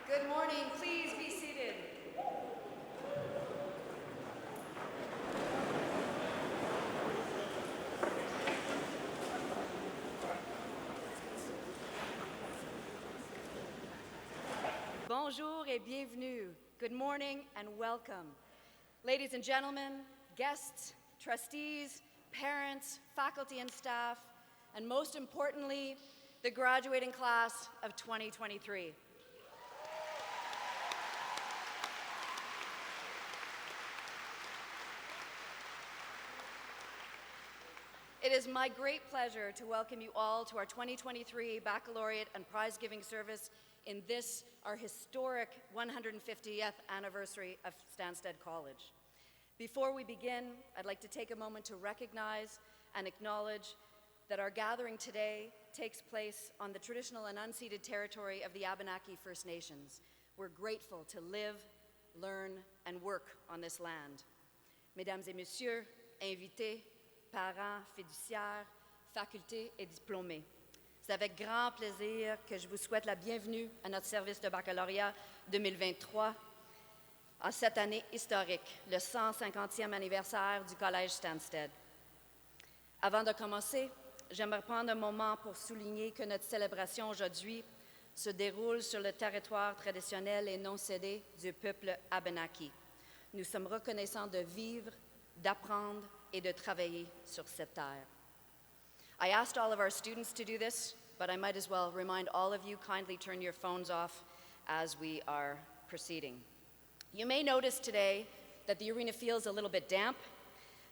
Good morning. Please be seated. Bonjour et bienvenue. Good morning and welcome. Ladies and gentlemen, guests, trustees, parents, faculty and staff, and most importantly, the graduating class of 2023. It is my great pleasure to welcome you all to our 2023 Baccalaureate and prize-giving service in this, our historic 150th anniversary of Stanstead College. Before we begin, I'd like to take a moment to recognize and acknowledge that our gathering today takes place on the traditional and unceded territory of the Abenaki First Nations. We're grateful to live, learn, and work on this land. Mesdames et messieurs, invités, parents, fiduciaires, facultés et diplômés. C'est avec grand plaisir que je vous souhaite la bienvenue à notre service de baccalauréat 2023 en cette année historique, le 150e anniversaire du Collège Stanstead. Avant de commencer, j'aimerais prendre un moment pour souligner que notre célébration aujourd'hui se déroule sur le territoire traditionnel et non cédé du peuple Abenaki. Nous sommes reconnaissants de vivre, d'apprendre et de travailler sur cette terre. I asked all of our students to do this, but I might as well remind all of you, kindly turn your phones off as we are proceeding. You may notice today that the arena feels a little bit damp.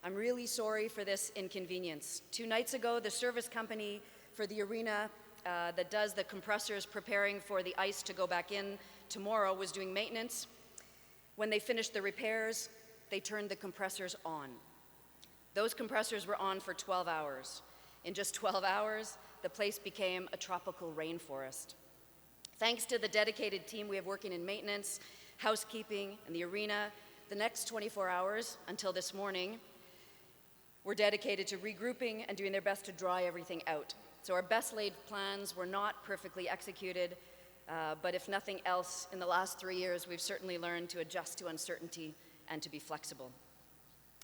I'm really sorry for this inconvenience. 2 nights ago, the service company for the arena that does the compressors preparing for the ice to go back in tomorrow was doing maintenance. When they finished the repairs, they turned the compressors on. Those compressors were on for 12 hours. In just 12 hours, the place became a tropical rainforest. Thanks to the dedicated team we have working in maintenance, housekeeping, and the arena, The next 24 hours until this morning were dedicated to regrouping and doing their best to dry everything out. So our best laid plans were not perfectly executed, but if nothing else, in the last 3 years, we've certainly learned to adjust to uncertainty and to be flexible.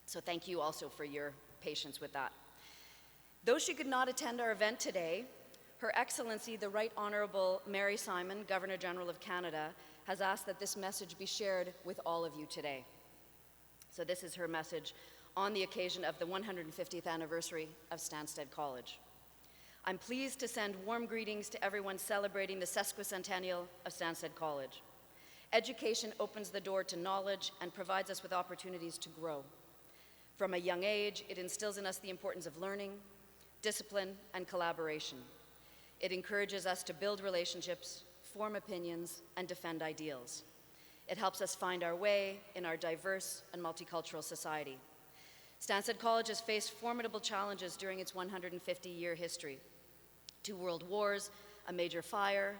So thank you also for your patience with that. Though she could not attend our event today, Her Excellency, the Right Honourable Mary Simon, Governor-General of Canada, has asked that this message be shared with all of you today. So this is her message on the occasion of the 150th anniversary of Stanstead College. I'm pleased to send warm greetings to everyone celebrating the sesquicentennial of Stanstead College. Education opens the door to knowledge and provides us with opportunities to grow. From a young age, it instills in us the importance of learning, discipline, and collaboration. It encourages us to build relationships, form opinions, and defend ideals. It helps us find our way in our diverse and multicultural society. Stanstead College has faced formidable challenges during its 150-year history. 2 world wars, a major fire,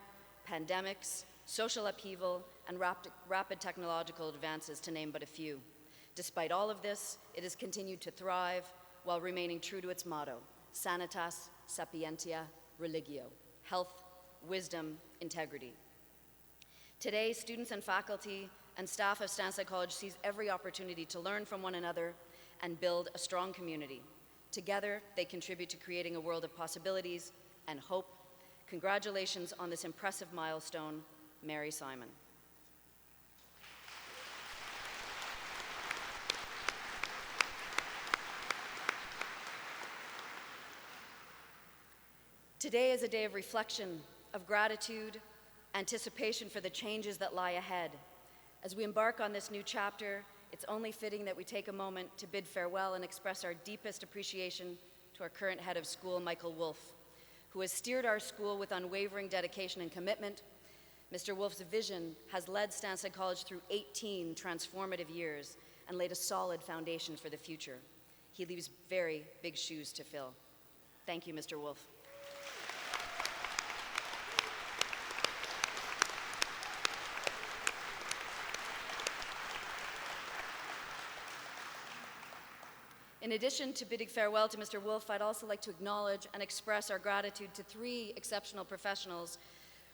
pandemics, social upheaval, and rapid technological advances, to name but a few. Despite all of this, it has continued to thrive while remaining true to its motto, Sanitas Sapientia Religio, health, wisdom, integrity. Today, students and faculty and staff of Stanstead College seize every opportunity to learn from one another and build a strong community. Together, they contribute to creating a world of possibilities and hope. Congratulations on this impressive milestone, Mary Simon. Today is a day of reflection, of gratitude, anticipation for the changes that lie ahead. As we embark on this new chapter, it's only fitting that we take a moment to bid farewell and express our deepest appreciation to our current head of school, Michael Wolfe, who has steered our school with unwavering dedication and commitment. Mr. Wolfe's vision has led Stanstead College through 18 transformative years and laid a solid foundation for the future. He leaves very big shoes to fill. Thank you, Mr. Wolfe. In addition to bidding farewell to Mr. Wolfe, I'd also like to acknowledge and express our gratitude to 3 exceptional professionals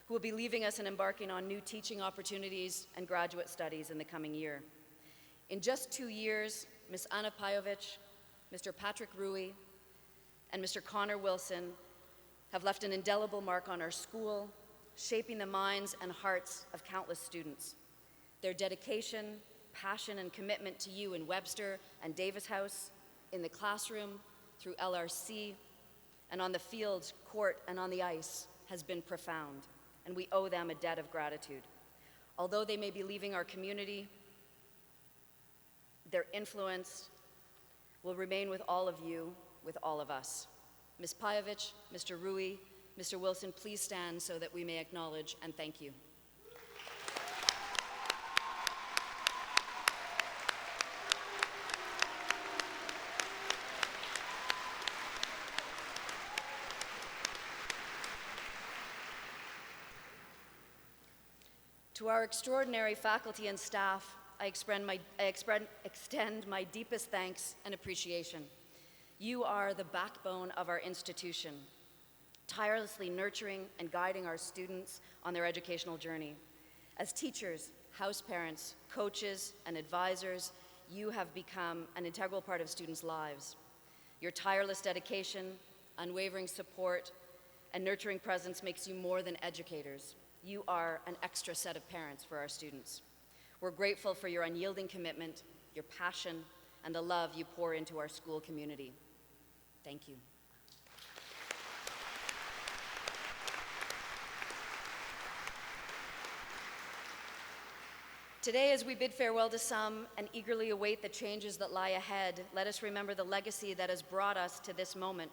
who will be leaving us and embarking on new teaching opportunities and graduate studies in the coming year. In just 2 years, Ms. Anna Pajovic, Mr. Patrick Rui, and Mr. Connor Wilson have left an indelible mark on our school, shaping the minds and hearts of countless students. Their dedication, passion, and commitment to you in Webster and Davis House, in the classroom, through LRC, and on the fields, court, and on the ice has been profound, and we owe them a debt of gratitude. Although they may be leaving our community, their influence will remain with all of you, with all of us. Ms. Pajovic, Mr. Rui, Mr. Wilson, please stand so that we may acknowledge and thank you. To our extraordinary faculty and staff, I extend my deepest thanks and appreciation. You are the backbone of our institution, tirelessly nurturing and guiding our students on their educational journey. As teachers, house parents, coaches, and advisors, you have become an integral part of students' lives. Your tireless dedication, unwavering support, and nurturing presence makes you more than educators. You are an extra set of parents for our students. We're grateful for your unyielding commitment, your passion, and the love you pour into our school community. Thank you. Today, as we bid farewell to some and eagerly await the changes that lie ahead, let us remember the legacy that has brought us to this moment.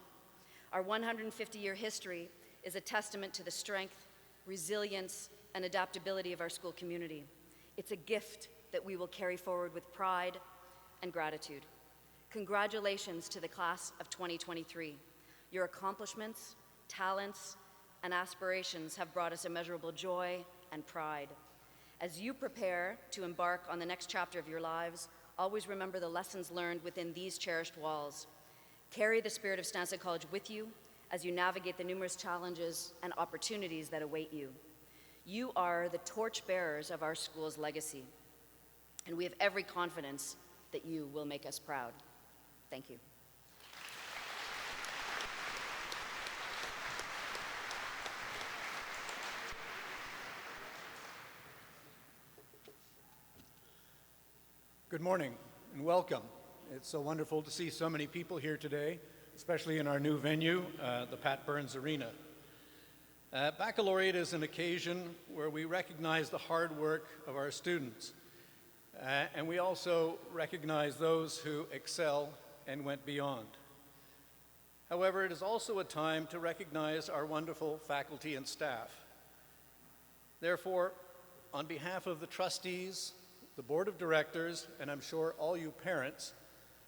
Our 150-year history is a testament to the strength, resilience, and adaptability of our school community. It's a gift that we will carry forward with pride and gratitude. Congratulations to the class of 2023. Your accomplishments, talents, and aspirations have brought us immeasurable joy and pride. As you prepare to embark on the next chapter of your lives, Always remember the lessons learned within these cherished walls. Carry the spirit of Stanstead College with you as you navigate the numerous challenges and opportunities that await you. You are the torchbearers of our school's legacy, and we have every confidence that you will make us proud. Thank you. Good morning and welcome. It's so wonderful to see so many people here today, especially in our new venue, the Pat Burns Arena. Baccalaureate is an occasion where we recognize the hard work of our students, and we also recognize those who excel and went beyond. However, it is also a time to recognize our wonderful faculty and staff. Therefore, on behalf of the trustees, the board of directors, and I'm sure all you parents,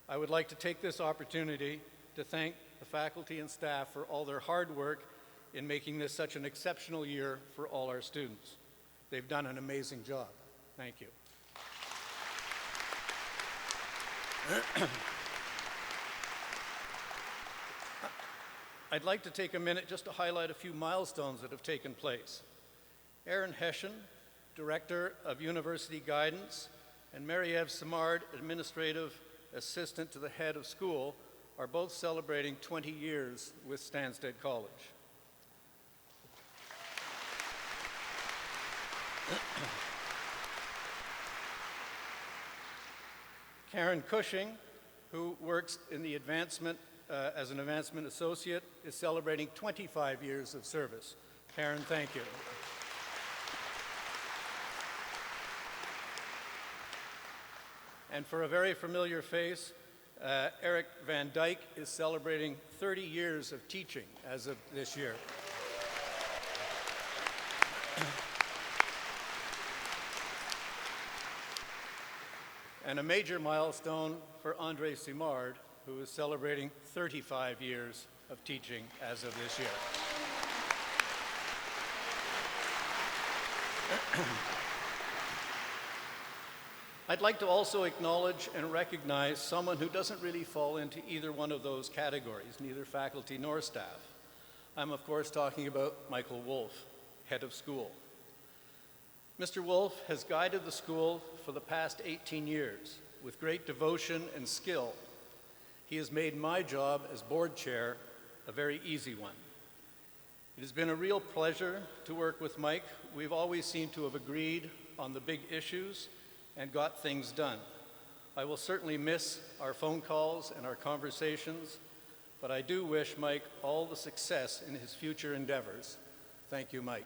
I would like to take this opportunity to thank the faculty and staff for all their hard work in making this such an exceptional year for all our students. They've done an amazing job. Thank you. I'd like to take a minute just to highlight a few milestones that have taken place. Erin Hession, Director of University Guidance, and Mary-Eve Simard, Administrative Assistant to the Head of School, are both celebrating 20 years with Stanstead College. Karen Cushing, who works in the advancement as an advancement associate, is celebrating 25 years of service. Karen, thank you. And for a very familiar face, Eric Van Dyke is celebrating 30 years of teaching as of this year. And a major milestone for Andre Simard, who is celebrating 35 years of teaching as of this year. I'd like to also acknowledge and recognize someone who doesn't really fall into either one of those categories, neither faculty nor staff. I'm of course talking about Michael Wolf, head of school. Mr. Wolf has guided the school for the past 18 years with great devotion and skill. He has made my job as board chair a very easy one. It has been a real pleasure to work with Mike. We've always seemed to have agreed on the big issues and got things done. I will certainly miss our phone calls and our conversations, but I do wish Mike all the success in his future endeavors. Thank you, Mike.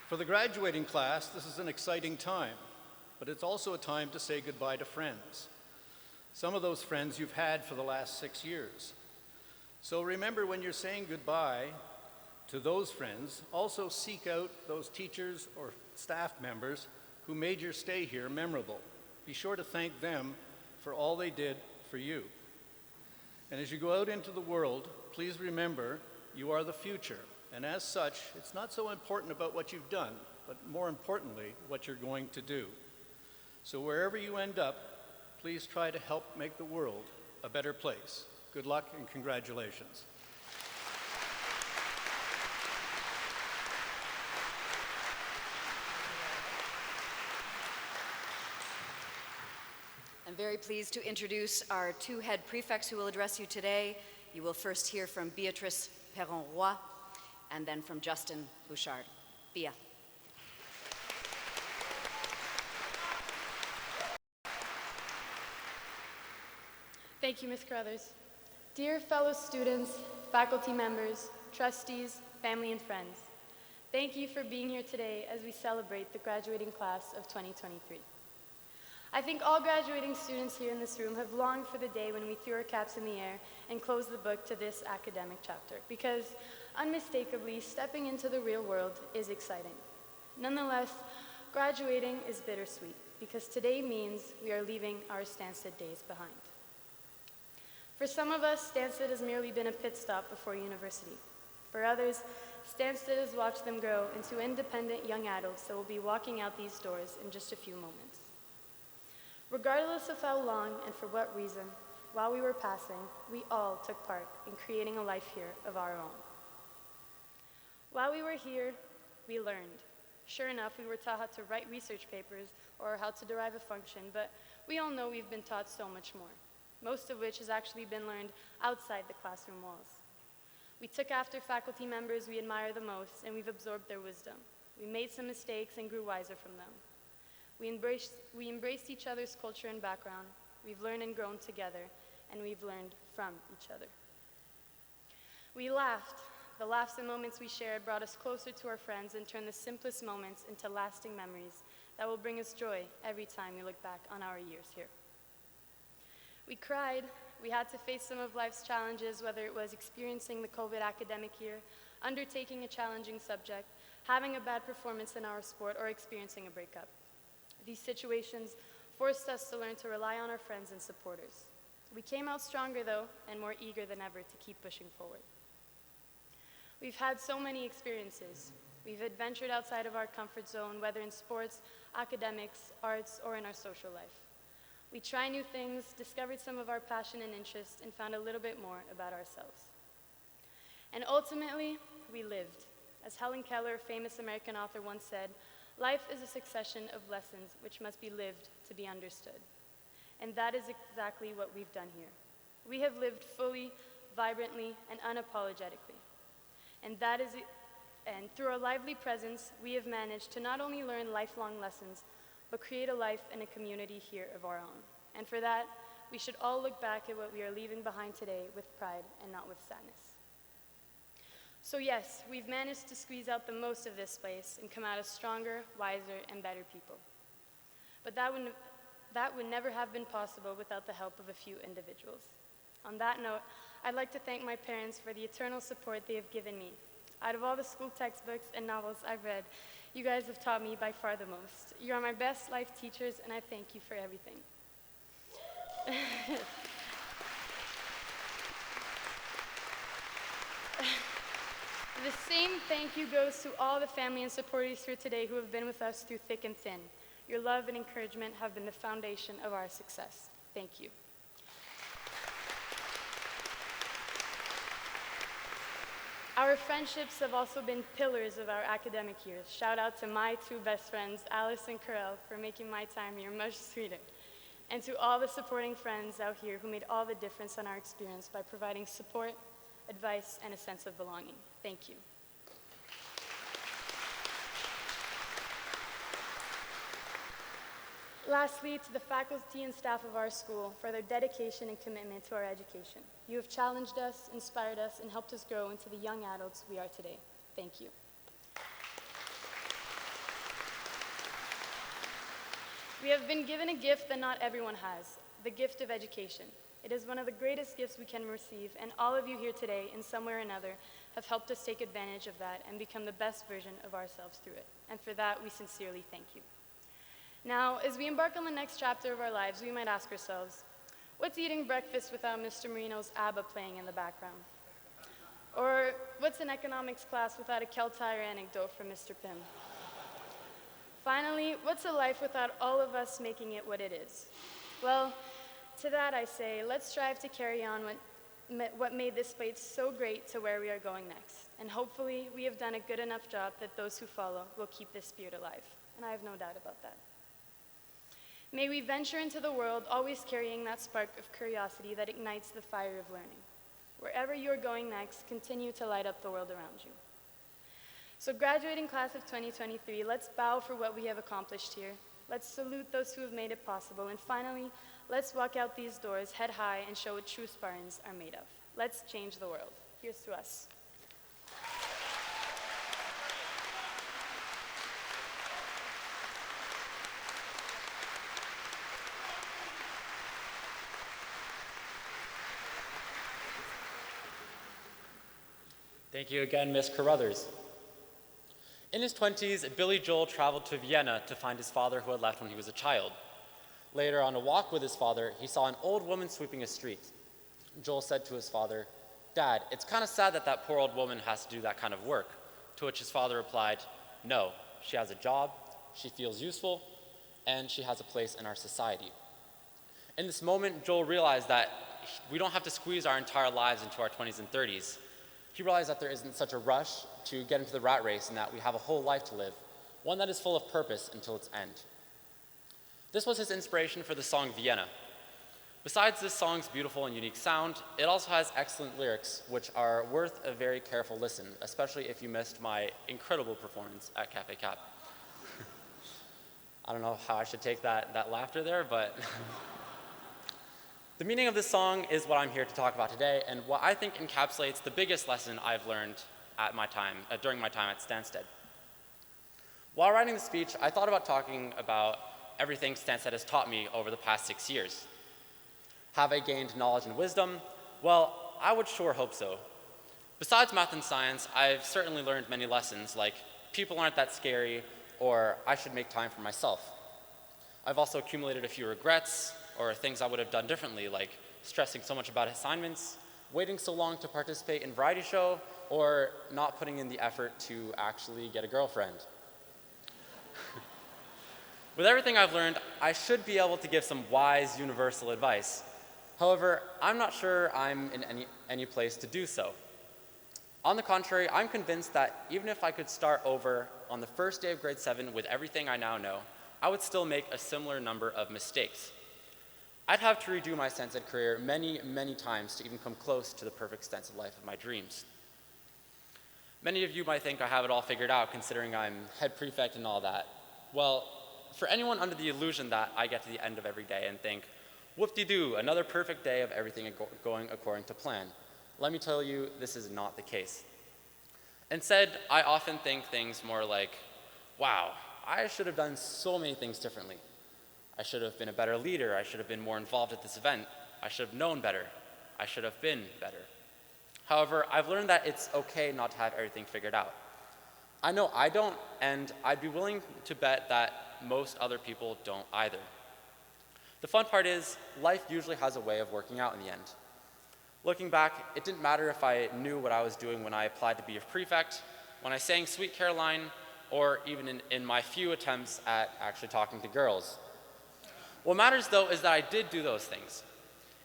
For the graduating class, this is an exciting time, but it's also a time to say goodbye to friends. Some of those friends you've had for the last 6 years. So remember, when you're saying goodbye to those friends, also seek out those teachers or staff members who made your stay here memorable. Be sure to thank them for all they did for you. And as you go out into the world, please remember you are the future. And as such, it's not so important about what you've done, but more importantly, what you're going to do. So wherever you end up, please try to help make the world a better place. Good luck and congratulations. I'm very pleased to introduce our two head prefects who will address you today. You will first hear from Beatrice Perron-Roy and then from Justin Bouchard. Bia. Thank you, Ms. Carruthers. Dear fellow students, faculty members, trustees, family, and friends, thank you for being here today as we celebrate the graduating class of 2023. I think all graduating students here in this room have longed for the day when we threw our caps in the air and closed the book to this academic chapter, because unmistakably, stepping into the real world is exciting. Nonetheless, graduating is bittersweet, because today means we are leaving our Stanstead days behind. For some of us, Stanstead has merely been a pit stop before university. For others, Stanstead has watched them grow into independent young adults that will be walking out these doors in just a few moments. Regardless of how long and for what reason, while we were passing, we all took part in creating a life here of our own. While we were here, we learned. Sure enough, we were taught how to write research papers or how to derive a function, but we all know we've been taught so much more, most of which has actually been learned outside the classroom walls. We took after faculty members we admire the most, and we've absorbed their wisdom. We made some mistakes and grew wiser from them. We embraced each other's culture and background. We've learned and grown together, and we've learned from each other. We laughed. The laughs and moments we shared brought us closer to our friends and turned the simplest moments into lasting memories that will bring us joy every time we look back on our years here. We cried. We had to face some of life's challenges, whether it was experiencing the COVID academic year, undertaking a challenging subject, having a bad performance in our sport, or experiencing a breakup. These situations forced us to learn to rely on our friends and supporters. We came out stronger, though, and more eager than ever to keep pushing forward. We've had so many experiences. We've adventured outside of our comfort zone, whether in sports, academics, arts, or in our social life. We tried new things, discovered some of our passion and interest, and found a little bit more about ourselves. And ultimately, we lived. As Helen Keller, a famous American author, once said, "Life is a succession of lessons which must be lived to be understood." And that is exactly what we've done here. We have lived fully, vibrantly, and unapologetically. And through our lively presence, we have managed to not only learn lifelong lessons, but create a life and a community here of our own. And for that, we should all look back at what we are leaving behind today with pride and not with sadness. So yes, we've managed to squeeze out the most of this place and come out as stronger, wiser, and better people. But that would never have been possible without the help of a few individuals. On that note, I'd like to thank my parents for the eternal support they have given me. Out of all the school textbooks and novels I've read, you guys have taught me by far the most. You are my best life teachers, and I thank you for everything. The same thank you goes to all the family and supporters here today who have been with us through thick and thin. Your love and encouragement have been the foundation of our success. Thank you. Our friendships have also been pillars of our academic years. Shout out to my two best friends, Alice and Carell, for making my time here much sweeter. And to all the supporting friends out here who made all the difference in our experience by providing support, advice, and a sense of belonging. Thank you. Lastly, to the faculty and staff of our school for their dedication and commitment to our education. You have challenged us, inspired us, and helped us grow into the young adults we are today. Thank you. We have been given a gift that not everyone has, the gift of education. It is one of the greatest gifts we can receive, and all of you here today, in some way or another, have helped us take advantage of that and become the best version of ourselves through it. And for that, we sincerely thank you. Now, as we embark on the next chapter of our lives, we might ask ourselves, what's eating breakfast without Mr. Marino's ABBA playing in the background? Or what's an economics class without a Keltire anecdote from Mr. Pym? Finally, what's a life without all of us making it what it is? Well, to that I say, let's strive to carry on what made this place so great to where we are going next. And hopefully, we have done a good enough job that those who follow will keep this spirit alive. And I have no doubt about that. May we venture into the world always carrying that spark of curiosity that ignites the fire of learning. Wherever you're going next, continue to light up the world around you. So graduating class of 2023, let's bow for what we have accomplished here. Let's salute those who have made it possible. And finally, let's walk out these doors head high and show what true Spartans are made of. Let's change the world. Here's to us. Thank you again, Ms. Carruthers. In his 20s, Billy Joel traveled to Vienna to find his father who had left when he was a child. Later, on a walk with his father, he saw an old woman sweeping a street. Joel said to his father, "Dad, it's kind of sad that that poor old woman has to do that kind of work. To which his father replied, "No, she has a job, she feels useful, and she has a place in our society." In this moment, Joel realized that we don't have to squeeze our entire lives into our 20s and 30s. He realized that there isn't such a rush to get into the rat race and that we have a whole life to live, one that is full of purpose until its end. This was his inspiration for the song Vienna. Besides this song's beautiful and unique sound, it also has excellent lyrics, which are worth a very careful listen, especially if you missed my incredible performance at Cafe Cap. I don't know how I should take that laughter there, but the meaning of this song is what I'm here to talk about today, and what I think encapsulates the biggest lesson I've learned at during my time at Stanstead. While writing the speech, I thought about talking about everything Stanstead has taught me over the past 6 years. Have I gained knowledge and wisdom? Well, I would sure hope so. Besides math and science, I've certainly learned many lessons, like people aren't that scary, or I should make time for myself. I've also accumulated a few regrets, or things I would have done differently, like stressing so much about assignments, waiting so long to participate in variety show, or not putting in the effort to actually get a girlfriend. With everything I've learned, I should be able to give some wise universal advice. However, I'm not sure I'm in any place to do so. On the contrary, I'm convinced that even if I could start over on the first day of grade 7 with everything I now know, I would still make a similar number of mistakes. I'd have to redo my Stanstead career many, many times to even come close to the perfect Stanstead life of my dreams. Many of you might think I have it all figured out, considering I'm head prefect and all that. Well, for anyone under the illusion that I get to the end of every day and think, whoop-de-doo, another perfect day of everything going according to plan, let me tell you, this is not the case. Instead, I often think things more like, wow, I should have done so many things differently. I should have been a better leader. I should have been more involved at this event. I should have known better. I should have been better. However, I've learned that it's okay not to have everything figured out. I know I don't, and I'd be willing to bet that most other people don't either. The fun part is, life usually has a way of working out in the end. Looking back, it didn't matter if I knew what I was doing when I applied to be a prefect, when I sang Sweet Caroline, or even in my few attempts at actually talking to girls. What matters, though, is that I did do those things.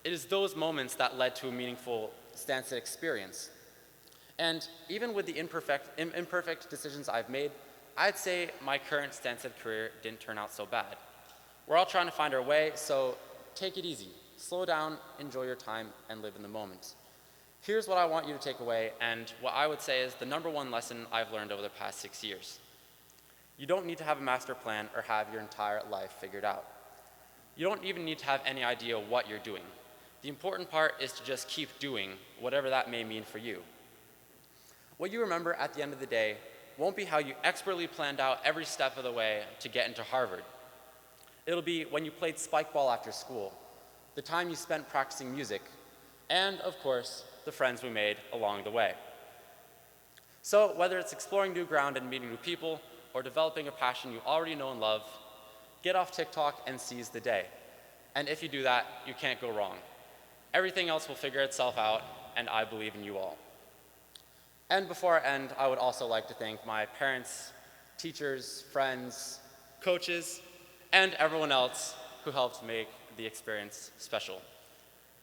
It is those moments that led to a meaningful Stanstead experience. And even with the imperfect decisions I've made, I'd say my current Stanstead career didn't turn out so bad. We're all trying to find our way, so take it easy. Slow down, enjoy your time, and live in the moment. Here's what I want you to take away, and what I would say is the number one lesson I've learned over the past 6 years. You don't need to have a master plan or have your entire life figured out. You don't even need to have any idea what you're doing. The important part is to just keep doing whatever that may mean for you. What you remember at the end of the day won't be how you expertly planned out every step of the way to get into Harvard. It'll be when you played spike ball after school, the time you spent practicing music, and, of course, the friends we made along the way. So whether it's exploring new ground and meeting new people, or developing a passion you already know and love, get off TikTok and seize the day. And if you do that, you can't go wrong. Everything else will figure itself out, and I believe in you all. And before I end, I would also like to thank my parents, teachers, friends, coaches, and everyone else who helped make the experience special.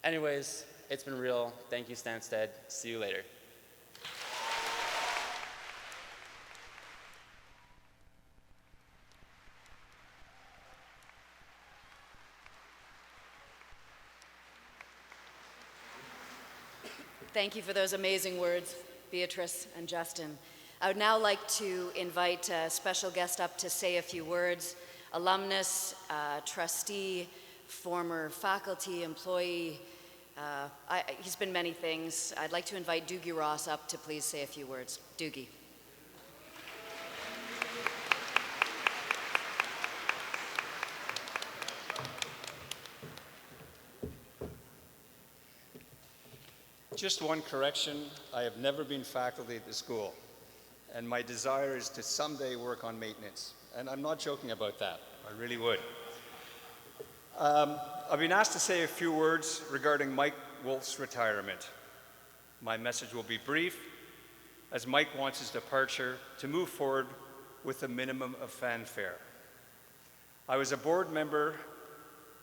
Anyways, it's been real. Thank you, Stanstead. See you later. Thank you for those amazing words, Beatrice and Justin. I would now like to invite a special guest up to say a few words. Alumnus, trustee, former faculty, employee. He's been many things. I'd like to invite Doogie Ross up to please say a few words. Doogie. Just one correction, I have never been faculty at the school, and my desire is to someday work on maintenance. And I'm not joking about that, I really would. I've been asked to say a few words regarding Mike Wolf's retirement. My message will be brief. as Mike wants his departure to move forward with a minimum of fanfare. I was a board member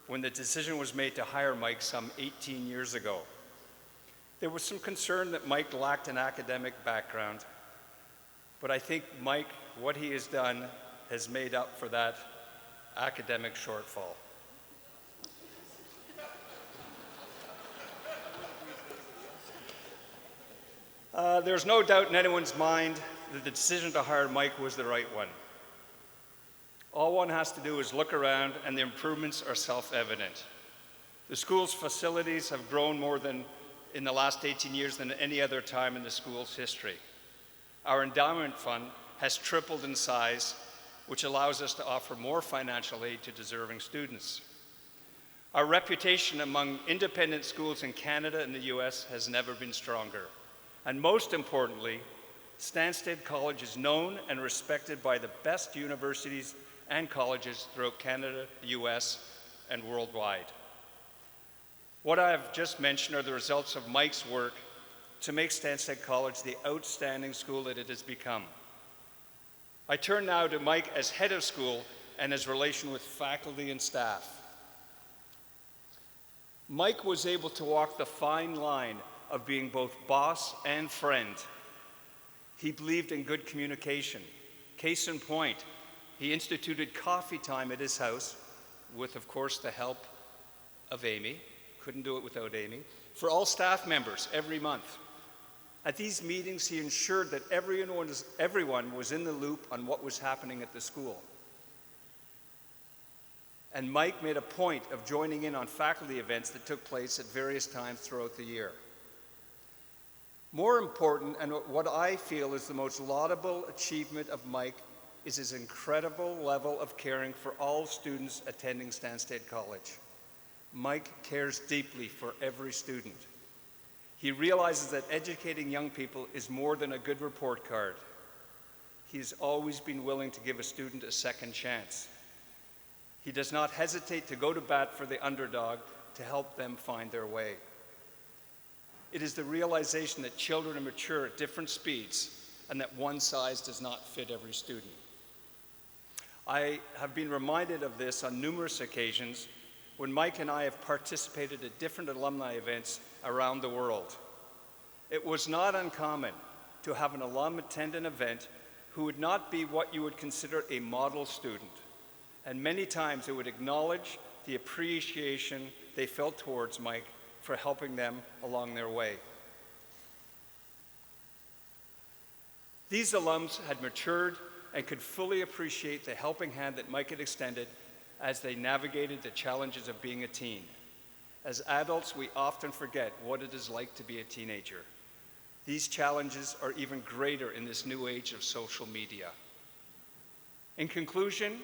when the decision was made to hire Mike some 18 years ago. There was some concern that Mike lacked an academic background, but I think Mike, what he has done, has made up for that academic shortfall. There's no doubt in anyone's mind that the decision to hire Mike was the right one. All one has to do is look around and the improvements are self-evident. The school's facilities have grown more than in the last 18 years than any other time in the school's history. Our endowment fund has tripled in size, which allows us to offer more financial aid to deserving students. Our reputation among independent schools in Canada and the US has never been stronger. And most importantly, Stanstead College is known and respected by the best universities and colleges throughout Canada, the US, and worldwide. What I have just mentioned are the results of Mike's work to make Stanstead College the outstanding school that it has become. I turn now to Mike as head of school and his relation with faculty and staff. Mike was able to walk the fine line of being both boss and friend. He believed in good communication. Case in point, he instituted coffee time at his house with, of course, the help of Amy. Couldn't do it without Amy. For all staff members every month. At these meetings, he ensured that everyone was in the loop on what was happening at the school. And Mike made a point of joining in on faculty events that took place at various times throughout the year. More important, and what I feel is the most laudable achievement of Mike, is his incredible level of caring for all students attending Stanstead College. Mike cares deeply for every student. He realizes that educating young people is more than a good report card. He has always been willing to give a student a second chance. He does not hesitate to go to bat for the underdog to help them find their way. It is the realization that children mature at different speeds and that one size does not fit every student. I have been reminded of this on numerous occasions when Mike and I have participated at different alumni events around the world. It was not uncommon to have an alum attend an event who would not be what you would consider a model student, and many times they would acknowledge the appreciation they felt towards Mike for helping them along their way. These alums had matured and could fully appreciate the helping hand that Mike had extended as they navigated the challenges of being a teen. As adults, we often forget what it is like to be a teenager. These challenges are even greater in this new age of social media. In conclusion,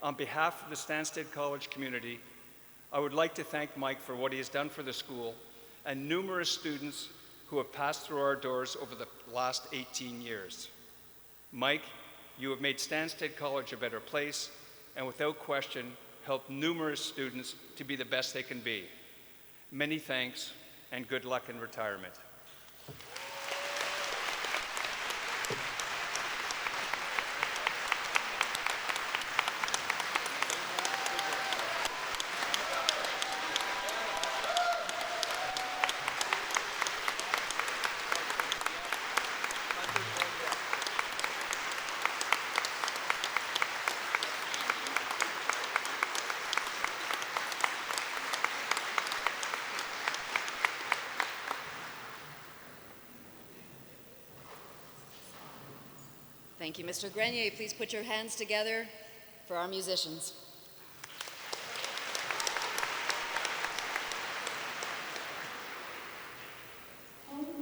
on behalf of the Stanstead College community, I would like to thank Mike for what he has done for the school and numerous students who have passed through our doors over the last 18 years. Mike, you have made Stanstead College a better place and without question helped numerous students to be the best they can be. Many thanks and good luck in retirement. Thank you, Mr. Grenier. Please put your hands together for our musicians. Thank you.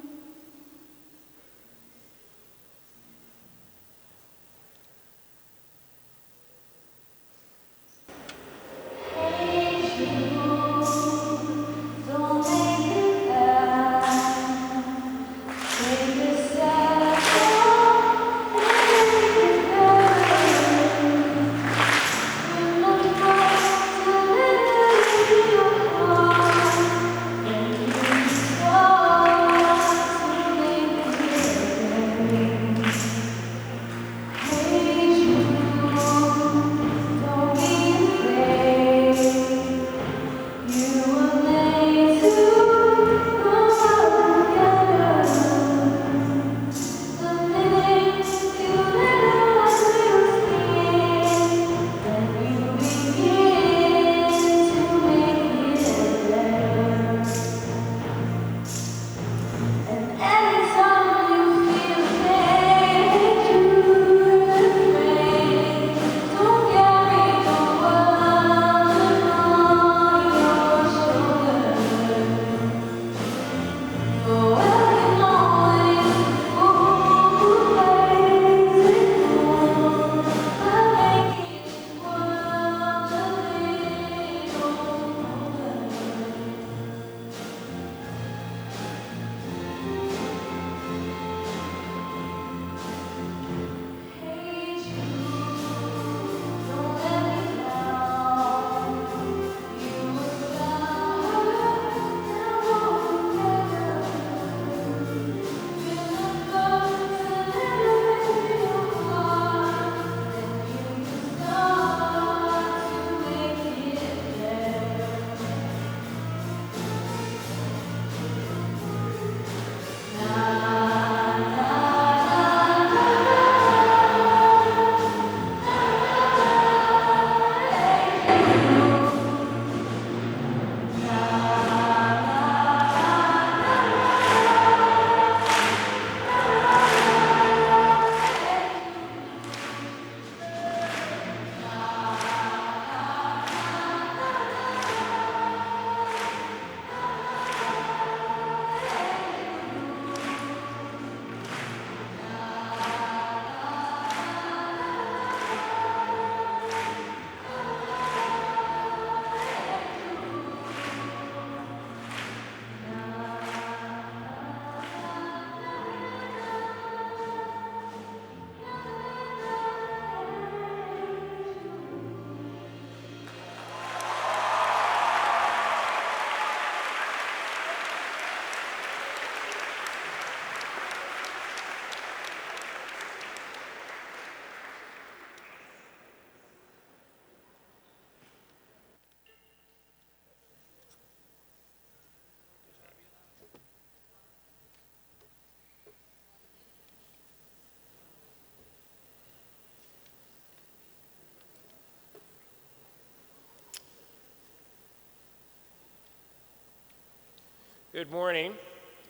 Good morning.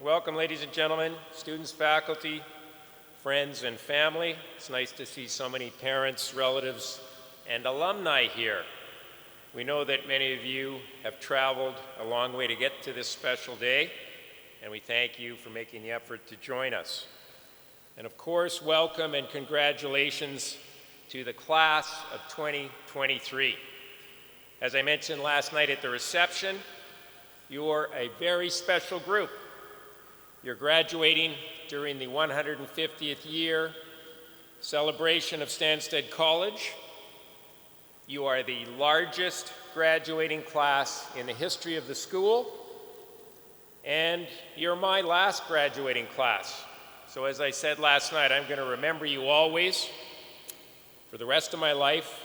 Welcome, ladies and gentlemen, students, faculty, friends, and family. It's nice to see so many parents, relatives, and alumni here. We know that many of you have traveled a long way to get to this special day, and we thank you for making the effort to join us. And of course, welcome and congratulations to the class of 2023. As I mentioned last night at the reception, you are a very special group. You're graduating during the 150th year celebration of Stanstead College. You are the largest graduating class in the history of the school, and you're my last graduating class. So as I said last night, I'm going to remember you always for the rest of my life,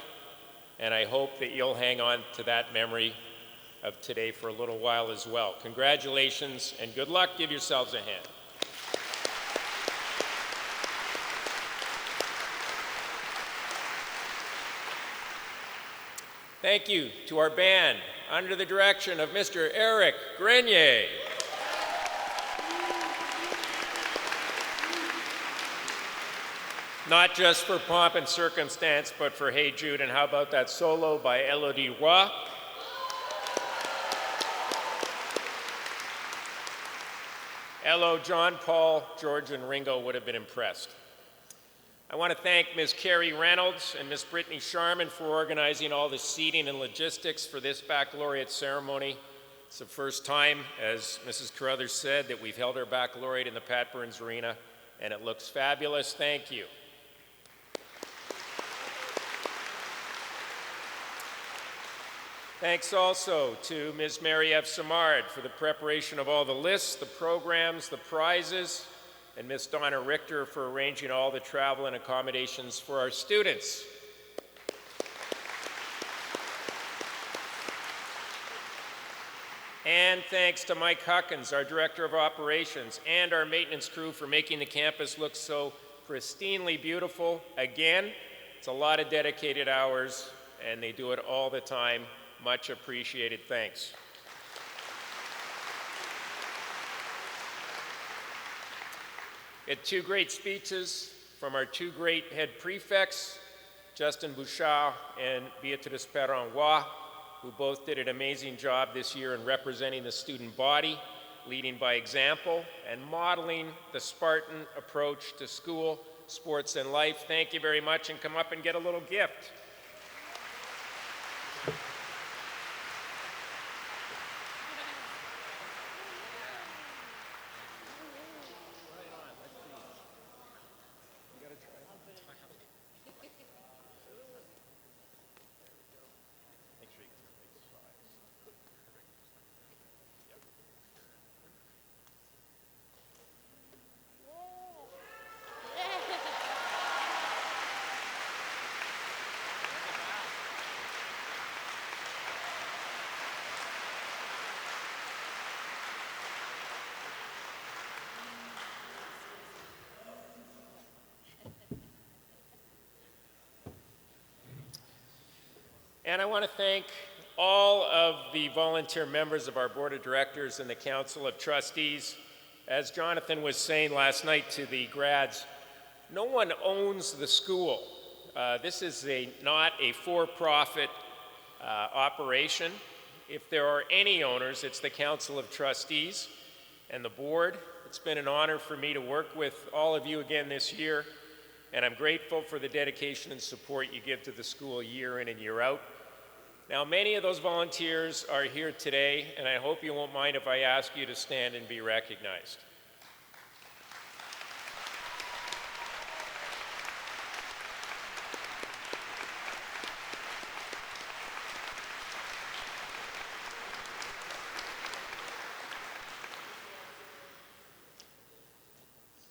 and I hope that you'll hang on to that memory of today for a little while as well. Congratulations and good luck. Give yourselves a hand. Thank you to our band under the direction of Mr. Eric Grenier. Not just for pomp and circumstance, but for Hey Jude, and how about that solo by Elodie Roy? Hello, John, Paul, George, and Ringo would have been impressed. I want to thank Ms. Carrie Reynolds and Ms. Brittany Sharman for organizing all the seating and logistics for this baccalaureate ceremony. It's the first time, as Mrs. Carruthers said, that we've held our baccalaureate in the Pat Burns Arena, and it looks fabulous. Thank you. Thanks also to Ms. Mary F. Simard for the preparation of all the lists, the programs, the prizes, and Ms. Donna Richter for arranging all the travel and accommodations for our students. And thanks to Mike Huckins, our Director of Operations, and our maintenance crew for making the campus look so pristinely beautiful. Again, it's a lot of dedicated hours, and they do it all the time. Much appreciated. Thanks. We had two great speeches from our two great head prefects, Justin Bouchard and Beatrice Perrenroy, who both did an amazing job this year in representing the student body, leading by example, and modeling the Spartan approach to school, sports, and life. Thank you very much, and come up and get a little gift. And I want to thank all of the volunteer members of our Board of Directors and the Council of Trustees. As Jonathan was saying last night to the grads, no one owns the school. This is not a for-profit operation. If there are any owners, it's the Council of Trustees and the board. It's been an honor for me to work with all of you again this year, and I'm grateful for the dedication and support you give to the school year in and year out. Now, many of those volunteers are here today, and I hope you won't mind if I ask you to stand and be recognized.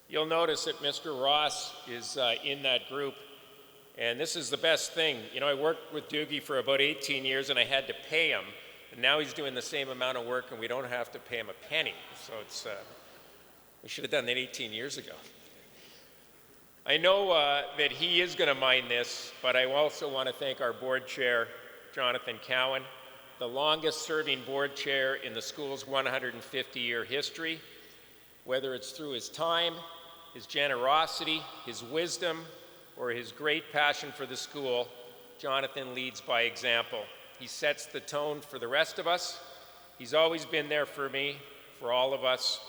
You'll notice that Mr. Ross is in that group. And this is the best thing. You know, I worked with Doogie for about 18 years, and I had to pay him. And now he's doing the same amount of work, and we don't have to pay him a penny. So it's, we should have done that 18 years ago. I know that he is going to mind this, but I also want to thank our board chair, Jonathan Cowan, the longest-serving board chair in the school's 150-year history. Whether it's through his time, his generosity, his wisdom, or his great passion for the school, Jonathan leads by example. He sets the tone for the rest of us. He's always been there for me, for all of us,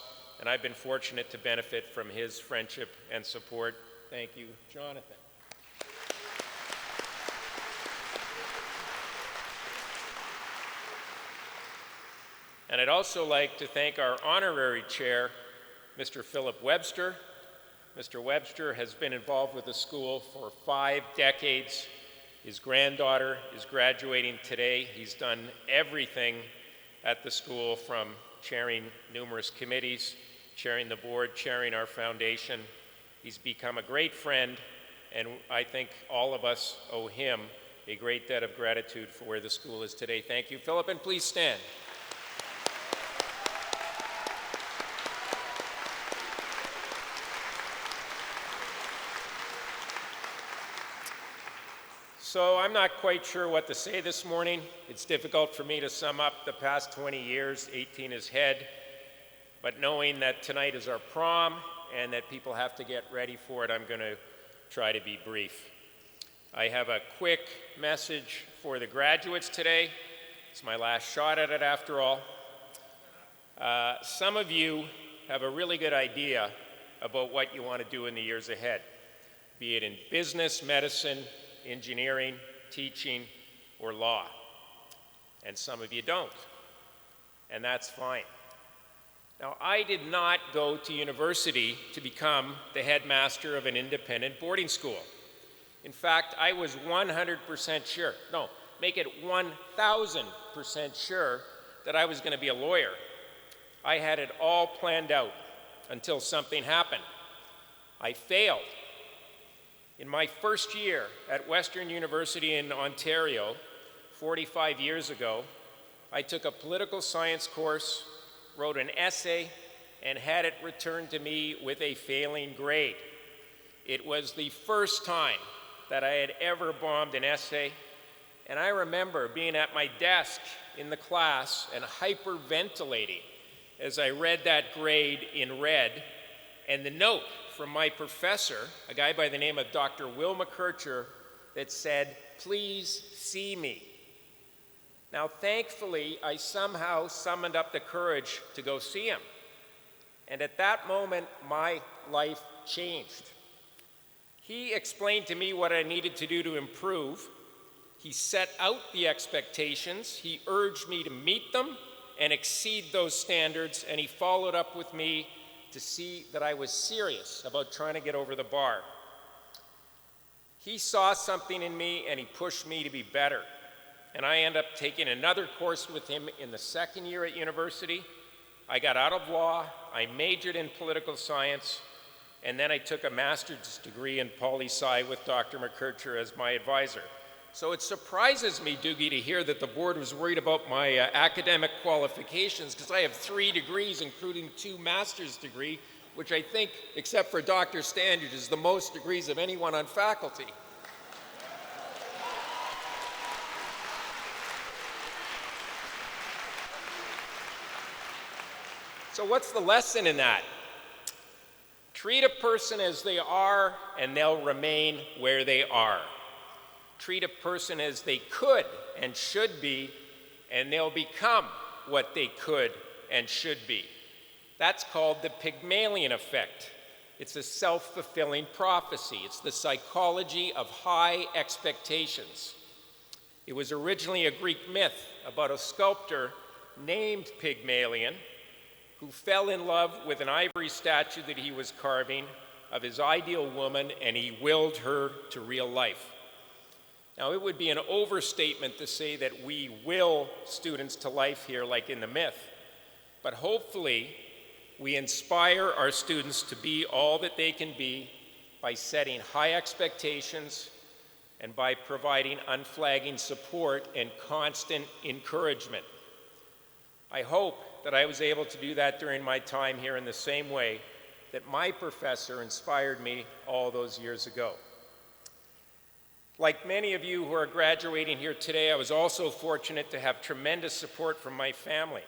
and I've been fortunate to benefit from his friendship and support. Thank you, Jonathan. And I'd also like to thank our honorary chair, Mr. Philip Webster. Mr. Webster has been involved with the school for 5 decades. His granddaughter is graduating today. He's done everything at the school, from chairing numerous committees, chairing the board, chairing our foundation. He's become a great friend, and I think all of us owe him a great debt of gratitude for where the school is today. Thank you, Philip, and please stand. So I'm not quite sure what to say this morning. It's difficult for me to sum up the past 20 years, 18 is head, but knowing that tonight is our prom and that people have to get ready for it, I'm going to try to be brief. I have a quick message for the graduates today. It's my last shot at it after all. Some of you have a really good idea about what you want to do in the years ahead, be it in business, medicine, engineering, teaching, or law. And some of you don't, and that's fine. Now, I did not go to university to become the headmaster of an independent boarding school. In fact, I was 100% sure, no, make it 1,000% sure that I was going to be a lawyer. I had it all planned out until something happened. I failed. In my first year at Western University in Ontario, 45 years ago, I took a political science course, wrote an essay, and had it returned to me with a failing grade. It was the first time that I had ever bombed an essay, and I remember being at my desk in the class and hyperventilating as I read that grade in red, and the note from my professor, a guy by the name of Dr. Will McKercher, that said, "Please see me." Now, thankfully, I somehow summoned up the courage to go see him. And at that moment, my life changed. He explained to me what I needed to do to improve. He set out the expectations. He urged me to meet them and exceed those standards, and he followed up with me to see that I was serious about trying to get over the bar. He saw something in me and he pushed me to be better. And I ended up taking another course with him in the second year at university. I got out of law, I majored in political science, and then I took a master's degree in poli-sci with Dr. McKercher as my advisor. So it surprises me, Doogie, to hear that the board was worried about my academic qualifications, because I have 3 degrees, including 2 master's degrees, which I think, except for Dr. Standard, is the most degrees of anyone on faculty. So what's the lesson in that? Treat a person as they are, and they'll remain where they are. Treat a person as they could and should be, and they'll become what they could and should be. That's called the Pygmalion effect. It's a self-fulfilling prophecy. It's the psychology of high expectations. It was originally a Greek myth about a sculptor named Pygmalion who fell in love with an ivory statue that he was carving of his ideal woman, and he willed her to real life. Now, it would be an overstatement to say that we will students to life here like in the myth, but hopefully we inspire our students to be all that they can be by setting high expectations and by providing unflagging support and constant encouragement. I hope that I was able to do that during my time here in the same way that my professor inspired me all those years ago. Like many of you who are graduating here today, I was also fortunate to have tremendous support from my family.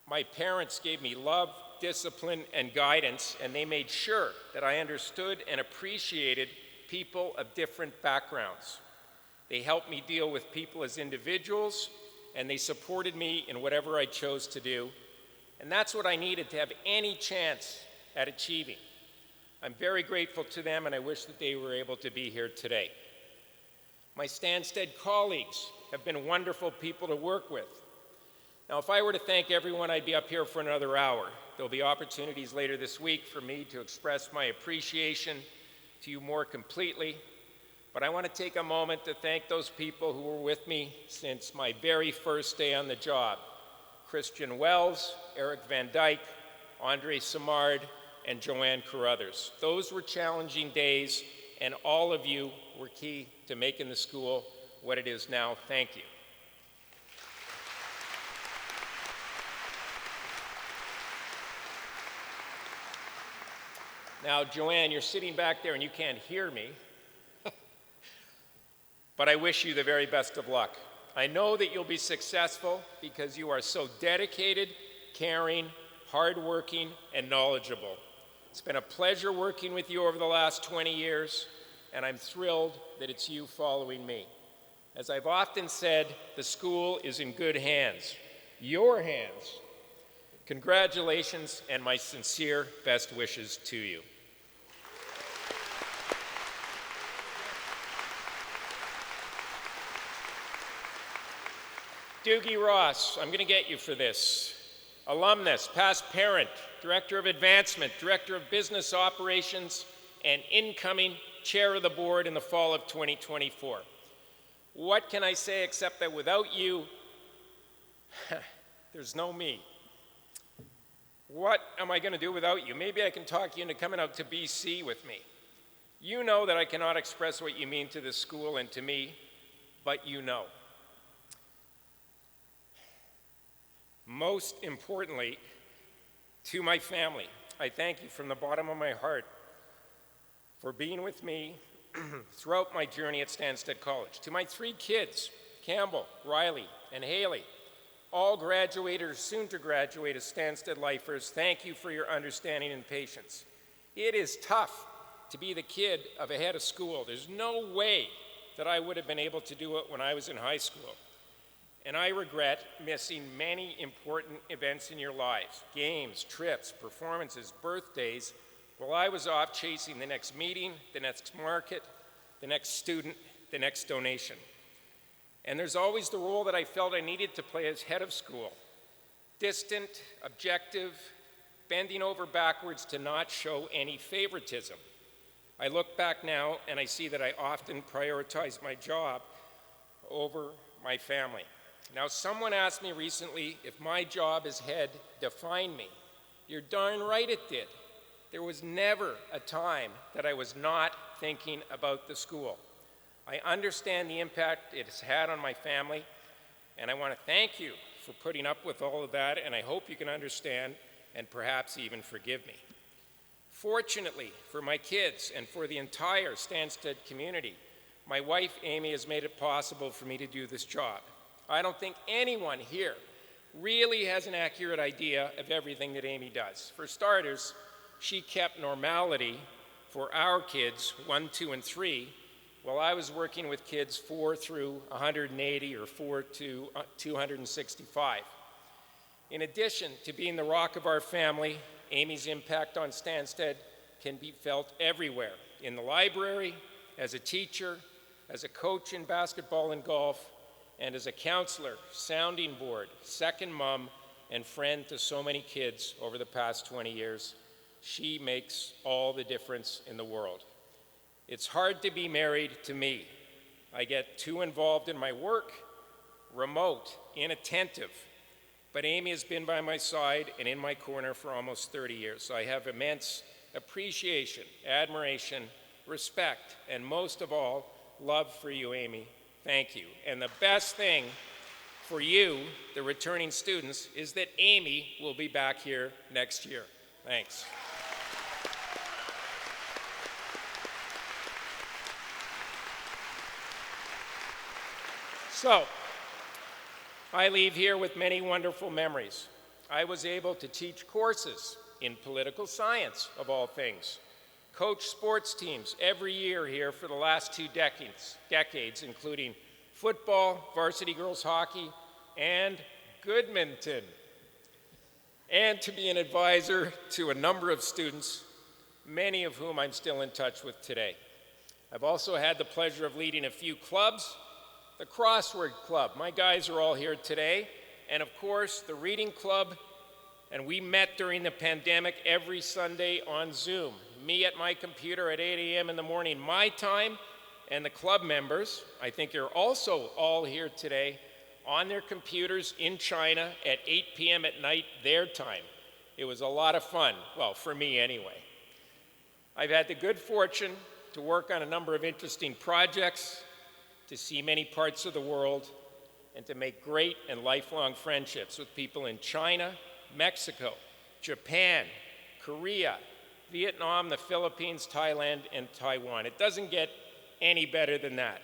My parents gave me love, discipline, and guidance, and they made sure that I understood and appreciated people of different backgrounds. They helped me deal with people as individuals, and they supported me in whatever I chose to do. And that's what I needed to have any chance at achieving. I'm very grateful to them, and I wish that they were able to be here today. My Stanstead colleagues have been wonderful people to work with. Now, if I were to thank everyone, I'd be up here for another hour. There'll be opportunities later this week for me to express my appreciation to you more completely. But I want to take a moment to thank those people who were with me since my very first day on the job. Christian Wells, Eric Van Dyke, Andre Simard, and Joanne Carruthers. Those were challenging days, and all of you were key to making the school what it is now. Thank you. Now, Joanne, you're sitting back there and you can't hear me, but I wish you the very best of luck. I know that you'll be successful because you are so dedicated, caring, hardworking, and knowledgeable. It's been a pleasure working with you over the last 20 years, and I'm thrilled that it's you following me. As I've often said, the school is in good hands, your hands. Congratulations, and my sincere best wishes to you. Doogie Ross, I'm going to get you for this. Alumnus, past parent, Director of Advancement, Director of Business Operations, and incoming Chair of the Board in the fall of 2024. What can I say except that without you, there's no me. What am I going to do without you? Maybe I can talk you into coming out to BC with me. You know that I cannot express what you mean to this school and to me, but you know. Most importantly, to my family, I thank you from the bottom of my heart for being with me throughout my journey at Stanstead College. To my 3 kids, Campbell, Riley, and Haley, all graduated or soon to graduate as Stanstead lifers, thank you for your understanding and patience. It is tough to be the kid of a head of school. There's no way that I would have been able to do it when I was in high school. And I regret missing many important events in your lives, games, trips, performances, birthdays, while I was off chasing the next meeting, the next market, the next student, the next donation. And there's always the role that I felt I needed to play as head of school. Distant, objective, bending over backwards to not show any favoritism. I look back now and I see that I often prioritize my job over my family. Now, someone asked me recently if my job as head defined me. You're darn right it did. There was never a time that I was not thinking about the school. I understand the impact it has had on my family, and I want to thank you for putting up with all of that, and I hope you can understand and perhaps even forgive me. Fortunately for my kids and for the entire Stanstead community, my wife Amy has made it possible for me to do this job. I don't think anyone here really has an accurate idea of everything that Amy does. For starters, she kept normality for our kids, 1, 2, and 3, while I was working with kids 4 through 180 or 4 to 265. In addition to being the rock of our family, Amy's impact on Stanstead can be felt everywhere, in the library, as a teacher, as a coach in basketball and golf, and as a counselor, sounding board, second mom, and friend to so many kids over the past 20 years. She makes all the difference in the world. It's hard to be married to me. I get too involved in my work, remote, inattentive, but Amy has been by my side and in my corner for almost 30 years. So I have immense appreciation, admiration, respect, and most of all, love for you, Amy. Thank you. And the best thing for you, the returning students, is that Amy will be back here next year. Thanks. So, I leave here with many wonderful memories. I was able to teach courses in political science, of all things, coach sports teams every year here for the last 2 decades, including football, varsity girls hockey, and Goodminton, and to be an advisor to a number of students, many of whom I'm still in touch with today. I've also had the pleasure of leading a few clubs, the Crossword Club. My guys are all here today, and of course, the Reading Club, and we met during the pandemic every Sunday on Zoom. Me at my computer at 8 a.m. in the morning, my time, and the club members, I think you're also all here today, on their computers in China at 8 p.m. at night, their time. It was a lot of fun, well, for me anyway. I've had the good fortune to work on a number of interesting projects, to see many parts of the world, and to make great and lifelong friendships with people in China, Mexico, Japan, Korea, Vietnam, the Philippines, Thailand, and Taiwan. It doesn't get any better than that.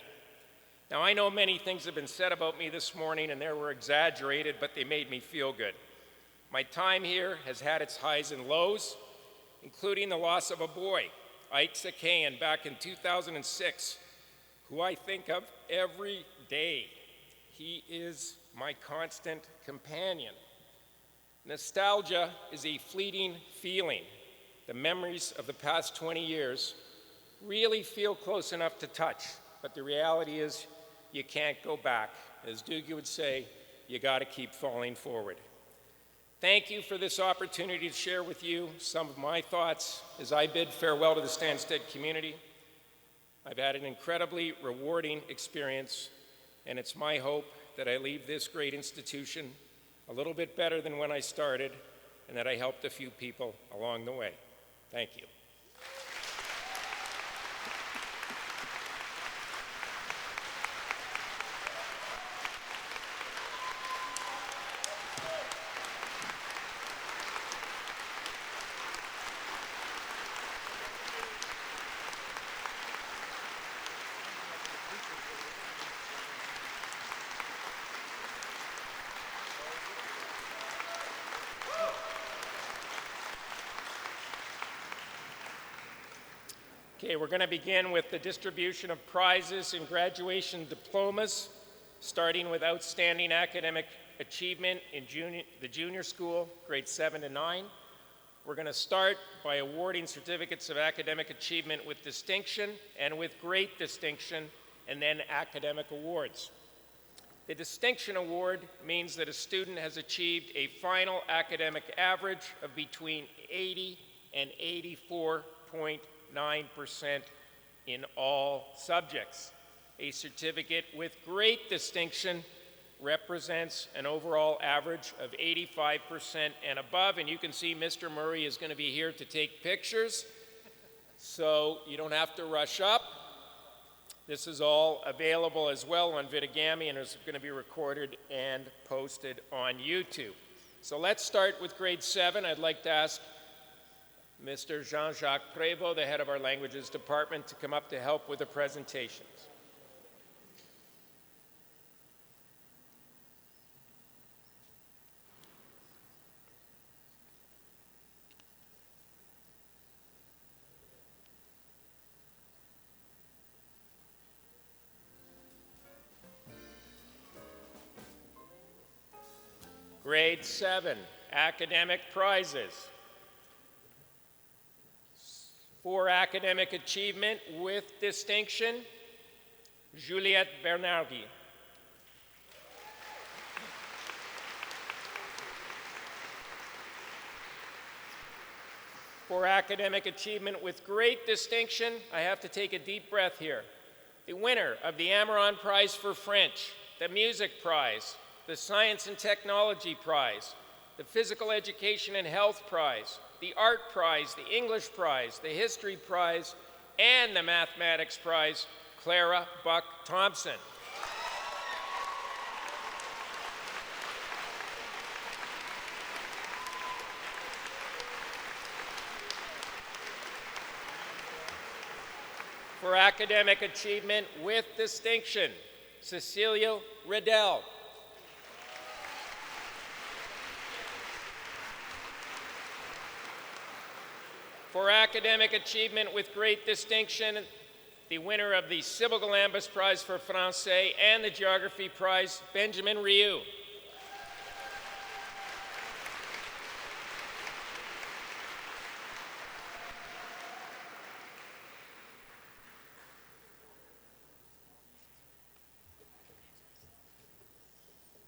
Now, I know many things have been said about me this morning, and they were exaggerated, but they made me feel good. My time here has had its highs and lows, including the loss of a boy, Ike Sakayan, back in 2006, who I think of every day. He is my constant companion. Nostalgia is a fleeting feeling. The memories of the past 20 years really feel close enough to touch, but the reality is you can't go back. As Doogie would say, you gotta keep falling forward. Thank you for this opportunity to share with you some of my thoughts as I bid farewell to the Stanstead community. I've had an incredibly rewarding experience, and it's my hope that I leave this great institution a little bit better than when I started, and that I helped a few people along the way. Thank you. Okay, we're going to begin with the distribution of prizes and graduation diplomas, starting with outstanding academic achievement in the junior school, grades 7 to 9. We're going to start by awarding certificates of academic achievement with distinction and with great distinction, and then academic awards. The distinction award means that a student has achieved a final academic average of between 80 and 84.9% in all subjects. A certificate with great distinction represents an overall average of 85% and above, and you can see Mr. Murray is going to be here to take pictures, so you don't have to rush up. This is all available as well on Vidagami and is going to be recorded and posted on YouTube. So let's start with grade 7. I'd like to ask Mr. Jean-Jacques Prévost, the head of our languages department, to come up to help with the presentations. Grade 7, academic prizes. For academic achievement with distinction, Juliette Bernardi. For academic achievement with great distinction, I have to take a deep breath here. The winner of the Amaron Prize for French, the Music Prize, the Science and Technology Prize, the Physical Education and Health Prize, the Art Prize, the English Prize, the History Prize, and the Mathematics Prize, Clara Buck Thompson. For academic achievement with distinction, Cecilia Riddell. For academic achievement with great distinction, the winner of the Sybil Galambos Prize for Francais and the Geography Prize, Benjamin Rioux.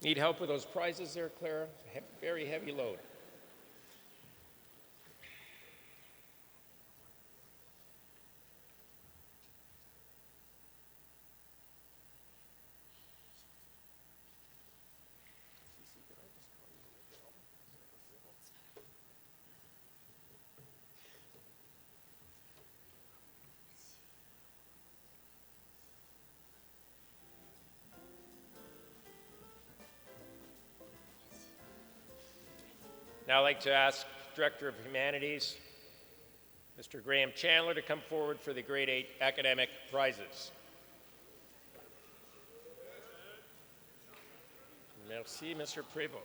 Need help with those prizes there, Clara? Very heavy load. Now I'd like to ask Director of Humanities, Mr. Graham Chandler, to come forward for the Grade 8 academic prizes. Merci, Mr. Prévost.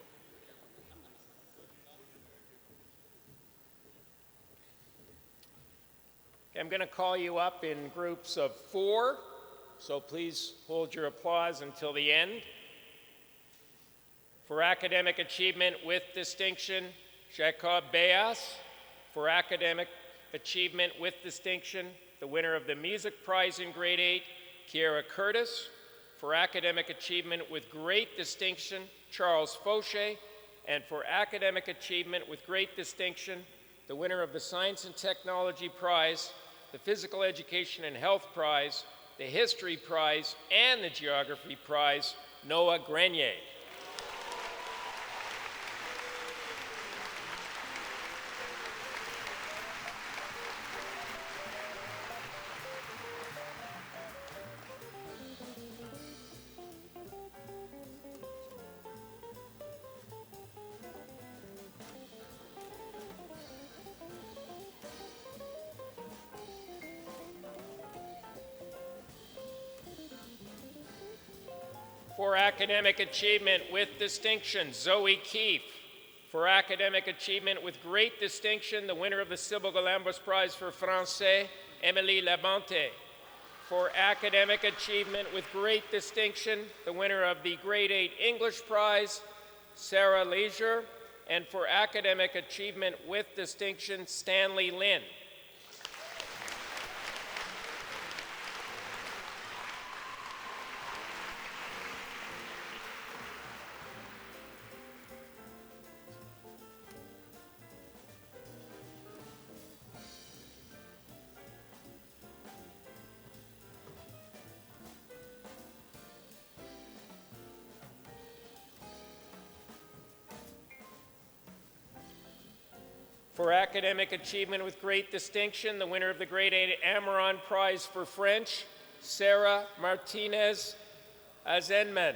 Okay, I'm going to call you up in groups of 4, so please hold your applause until the end. For academic achievement with distinction, Jacob Beas. For academic achievement with distinction, the winner of the Music Prize in Grade 8, Kiera Curtis. For academic achievement with great distinction, Charles Fauché. And for academic achievement with great distinction, the winner of the Science and Technology Prize, the Physical Education and Health Prize, the History Prize, and the Geography Prize, Noah Grenier. For academic achievement with distinction, Zoe Keefe. For academic achievement with great distinction, the winner of the Sybil Galambos Prize for Francais, Émilie Labonte. For academic achievement with great distinction, the winner of the Grade 8 English Prize, Sarah Leisure. And for academic achievement with distinction, Stanley Lynn. For academic achievement with great distinction, the winner of the Grade 8 Amaron Prize for French, Sarah Martinez Azenman.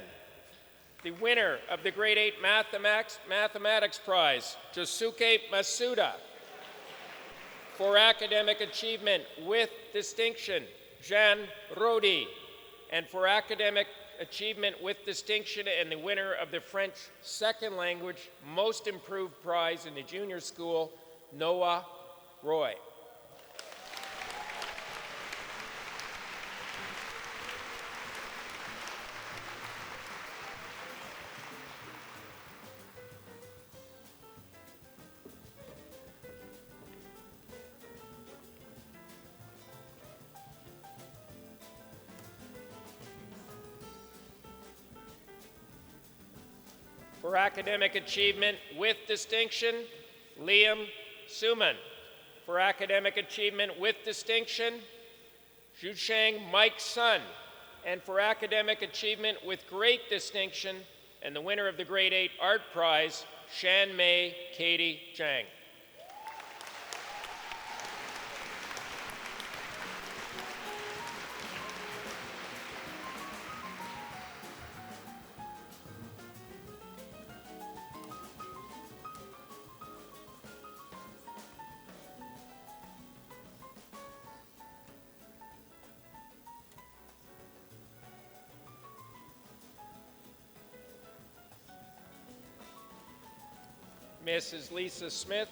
The winner of the Grade 8 Mathematics Prize, Josuke Masuda. For academic achievement with distinction, Jeanne Rodi. And for academic achievement with distinction and the winner of the French Second Language Most Improved Prize in the Junior School, Noah Roy. For academic achievement with distinction, Liam Suman. For academic achievement with distinction, Zhusheng Mike Sun. And for academic achievement with great distinction, and the winner of the Grade 8 Art Prize, Shan Mei Katie Zhang. Mrs. Lisa Smith,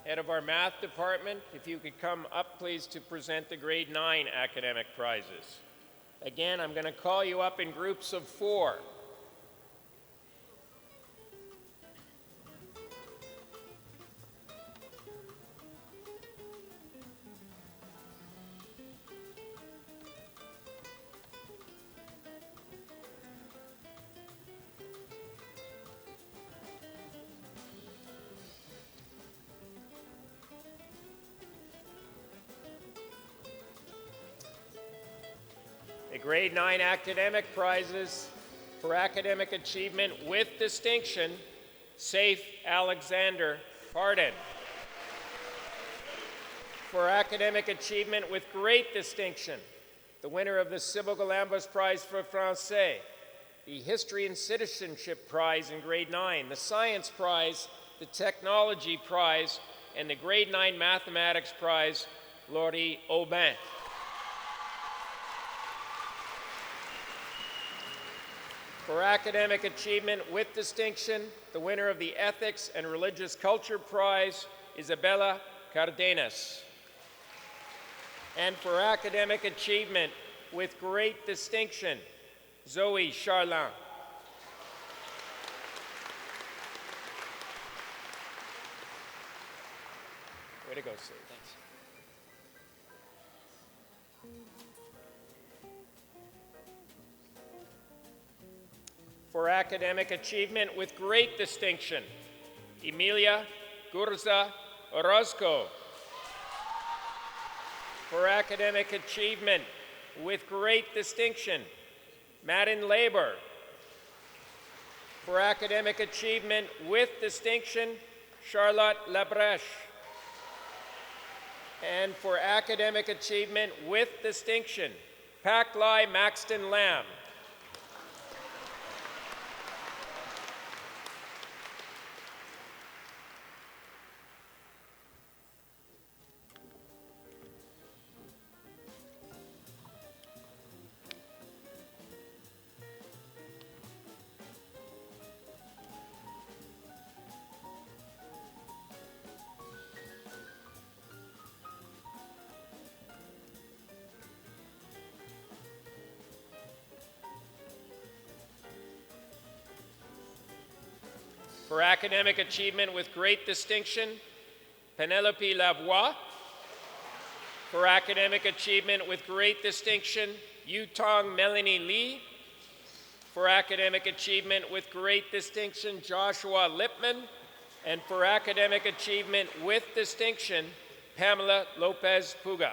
head of our math department, if you could come up, please, to present the grade 9 academic prizes. Again, I'm going to call you up in groups of 4. The grade 9 academic prizes for academic achievement with distinction, Saif Alexander Pardon. For academic achievement with great distinction, the winner of the Sybil Galambos Prize for Francais, the History and Citizenship Prize in grade 9, the Science Prize, the Technology Prize, and the grade 9 Mathematics Prize, Laurie Aubin. For academic achievement with distinction, the winner of the Ethics and Religious Culture Prize, Isabella Cardenas. And for academic achievement with great distinction, Zoe Charlin. Way to go, Sue. Thanks. For academic achievement with great distinction, Emilia Gurza Orozco. For academic achievement with great distinction, Madden Labor. For academic achievement with distinction, Charlotte Labrèche. And for academic achievement with distinction, Paklai Maxton Lamb. For academic achievement with great distinction, Penelope Lavoie. For academic achievement with great distinction, Yutong Melanie Lee. For academic achievement with great distinction, Joshua Lipman. And for academic achievement with distinction, Pamela Lopez Puga.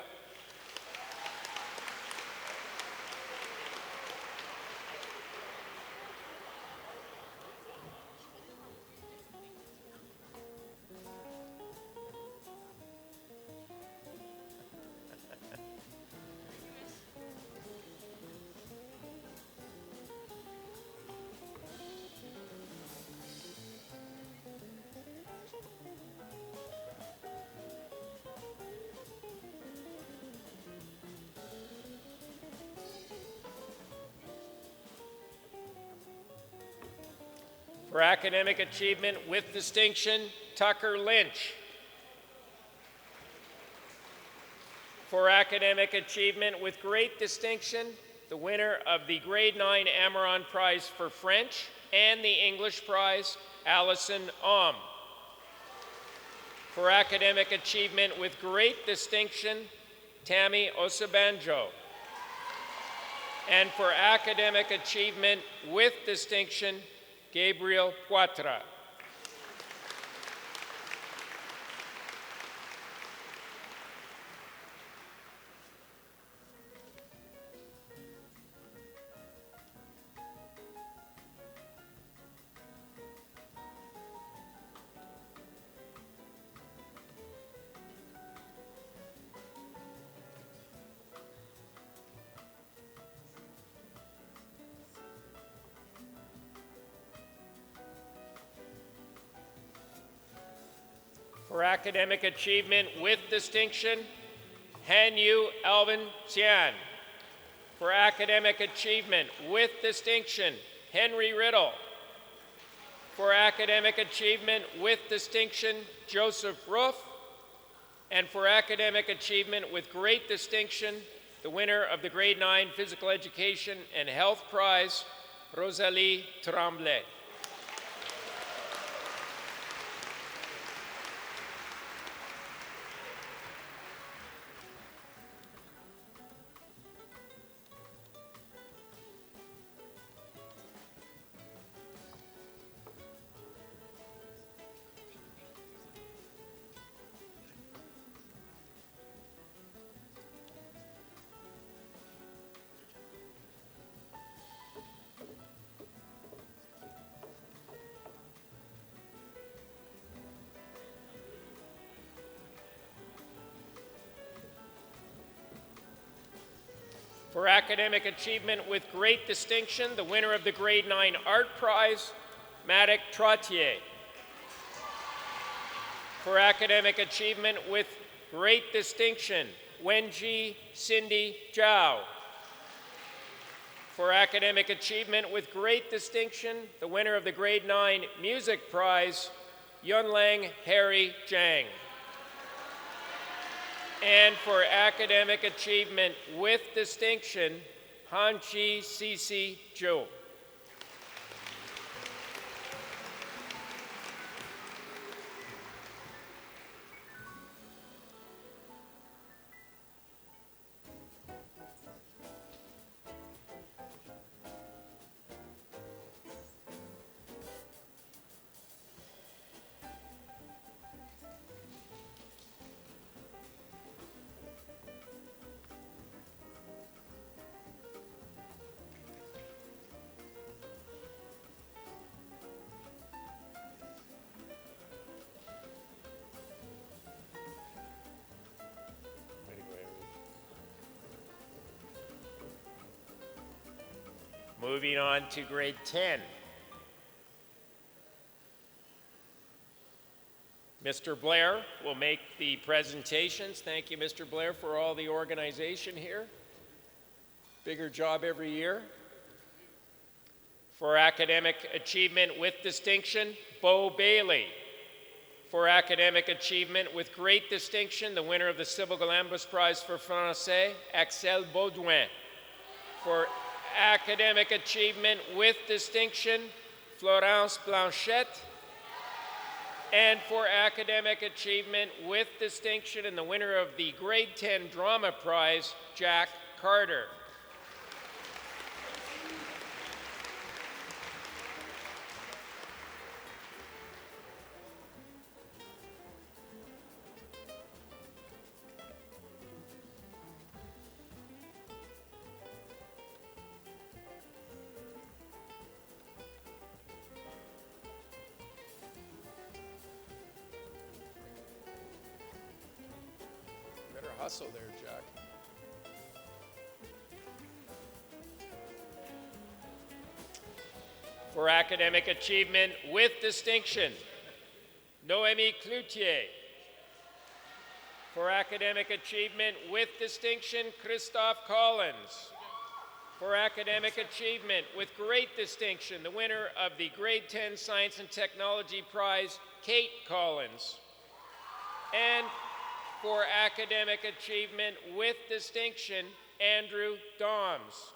For academic achievement with distinction, Tucker Lynch. For academic achievement with great distinction, the winner of the Grade 9 Amaron Prize for French and the English Prize, Allison Ohm. For academic achievement with great distinction, Tammy Osabanjo. And for academic achievement with distinction, Gabriel Poitras. For academic achievement with distinction, Han Yu Alvin Tian. For academic achievement with distinction, Henry Riddle. For academic achievement with distinction, Joseph Roof. And for academic achievement with great distinction, the winner of the Grade 9 Physical Education and Health Prize, Rosalie Tremblay. For academic achievement with great distinction, the winner of the Grade 9 Art Prize, Maddox Trottier. For academic achievement with great distinction, Wenji Cindy Zhao. For academic achievement with great distinction, the winner of the Grade 9 Music Prize, Yunlang Harry Zhang. And for academic achievement with distinction, Hanchi Sisi Zhou. Moving on to grade 10. Mr. Blair will make the presentations. Thank you, Mr. Blair, for all the organization here. Bigger job every year. For academic achievement with distinction, Bo Bailey. For academic achievement with great distinction, the winner of the Sybil Galambos Prize for Francais, Axel Baudouin. For academic achievement with distinction, Florence Blanchette. And for academic achievement with distinction and the winner of the Grade 10 Drama Prize, Jack Carter. Hustle there, Jack. For academic achievement with distinction, Noémie Cloutier. For academic achievement with distinction, Christophe Collins. For academic achievement with great distinction, the winner of the Grade 10 Science and Technology Prize, Kate Collins. And for academic achievement with distinction, Andrew Doms.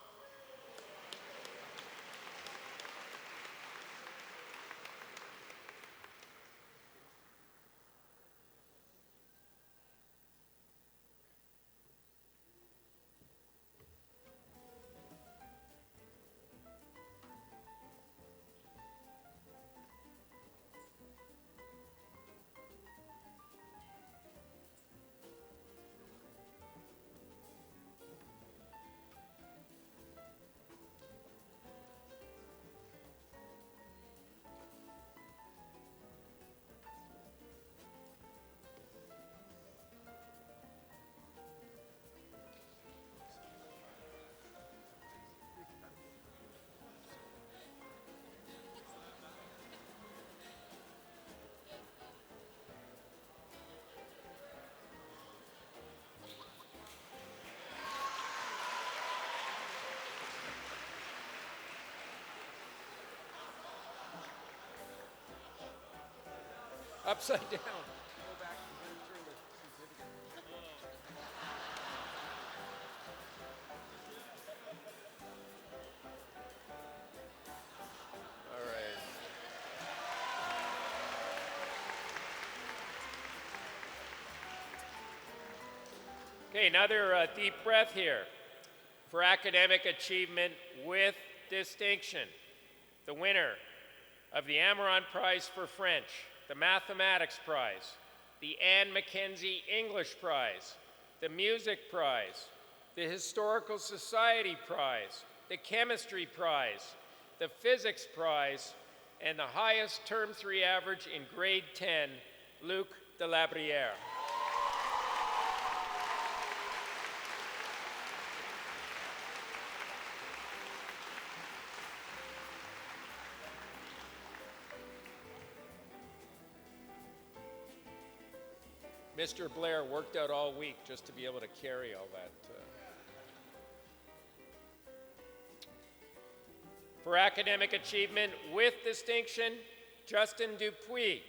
Upside down. Go back and turn the certificate. All right. Okay, another deep breath here. For academic achievement with distinction, the winner of the Amaron Prize for French, the Mathematics Prize, the Anne Mackenzie English Prize, the Music Prize, the Historical Society Prize, the Chemistry Prize, the Physics Prize, and the highest Term 3 average in grade 10, Luc Delabriere. Mr. Blair worked out all week just to be able to carry all that. For academic achievement with distinction, Justin Dupuis.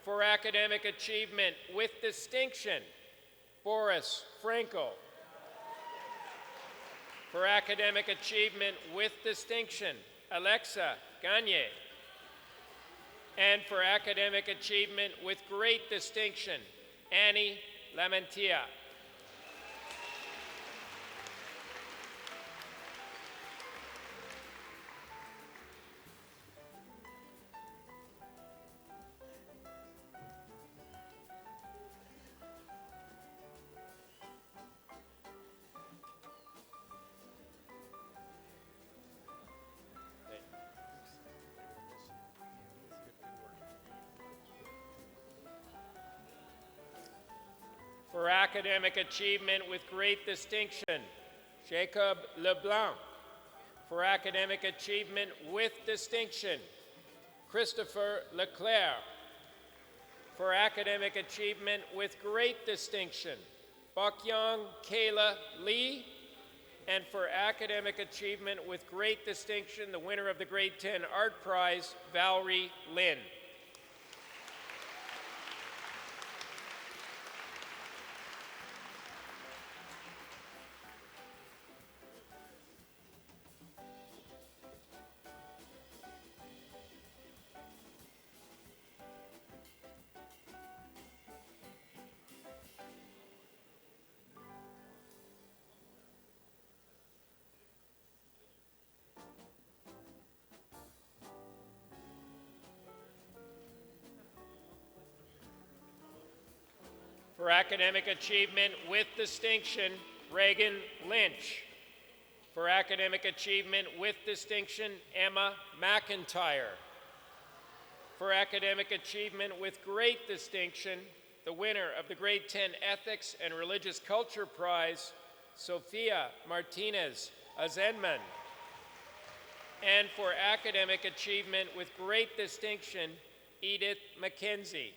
For academic achievement with distinction, Boris Frankel. For academic achievement with distinction, Alexa Gagne. And for academic achievement with great distinction, Annie Lamantia. For academic achievement with great distinction, Jacob Leblanc. For academic achievement with distinction, Christopher Leclerc. For academic achievement with great distinction, Bakyong Kayla Lee. And for academic achievement with great distinction, the winner of the grade 10 Art Prize, Valerie Lin. For academic achievement with distinction, Reagan Lynch. For academic achievement with distinction, Emma McIntyre. For academic achievement with great distinction, the winner of the grade 10 Ethics and Religious Culture Prize, Sophia Martinez Azenman. And for academic achievement with great distinction, Edith McKenzie.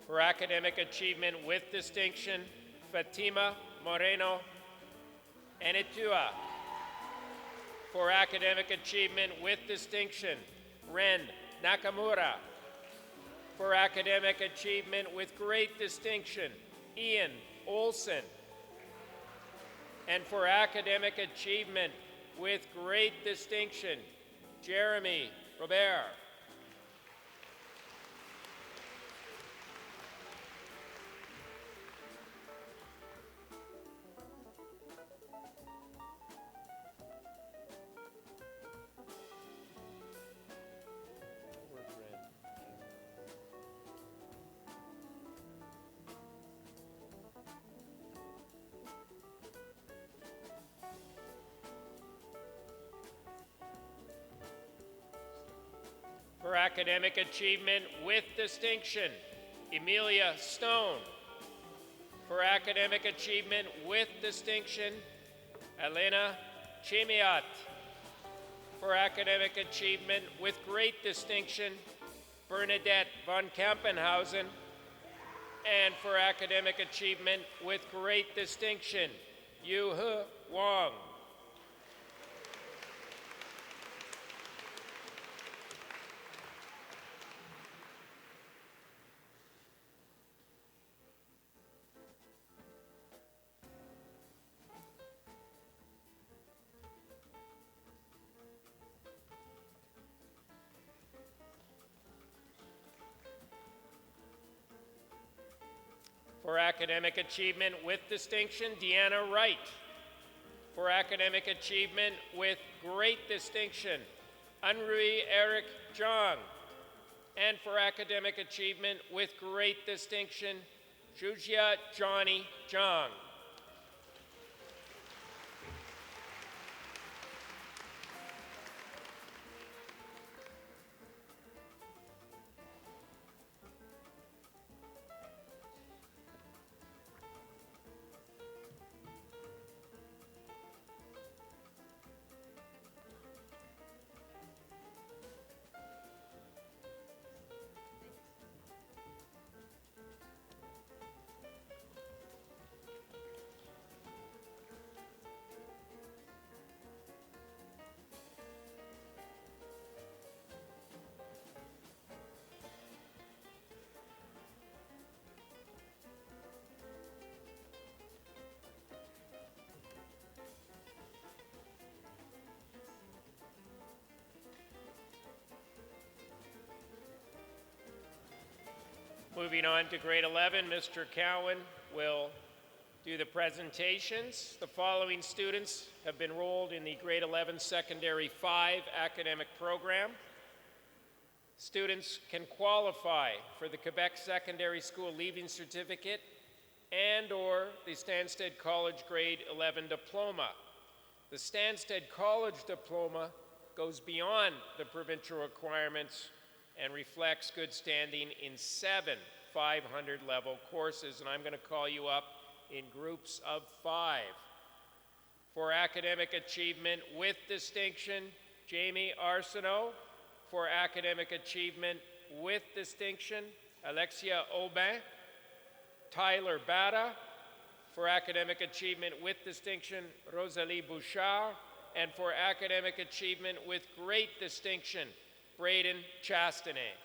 For academic achievement with distinction, Fatima Moreno Enitua. For academic achievement with distinction, Ren Nakamura. For academic achievement with great distinction, Ian Olson. And for academic achievement with great distinction, Jeremy Robert. For academic achievement with distinction, Emilia Stone. For academic achievement with distinction, Elena Chimiat. For academic achievement with great distinction, Bernadette von Kampenhausen. And for academic achievement with great distinction, Yu-He Wong. For academic achievement with distinction, Deanna Wright. For academic achievement with great distinction, Unrui Eric Zhang. And for academic achievement with great distinction, Jujia Johnny Zhang. Moving on to grade 11, Mr. Cowan will do the presentations. The following students have been enrolled in the grade 11 secondary 5 academic program. Students can qualify for the Quebec Secondary School Leaving Certificate and or the Stanstead College grade 11 diploma. The Stanstead College diploma goes beyond the provincial requirements and reflects good standing in 7 500-level courses, and I'm going to call you up in groups of 5. For academic achievement with distinction, Jamie Arsenault. For academic achievement with distinction, Alexia Aubin. Tyler Bada. For academic achievement with distinction, Rosalie Bouchard. And for academic achievement with great distinction, Braden Chastanet.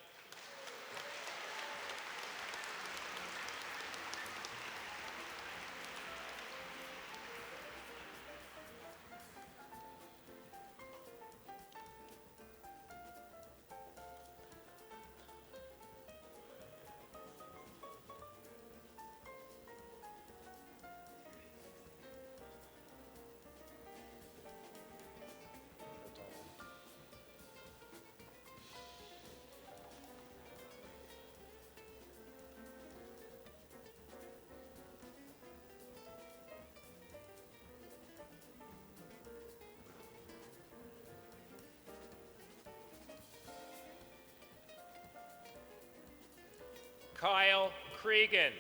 Kyle Cregan.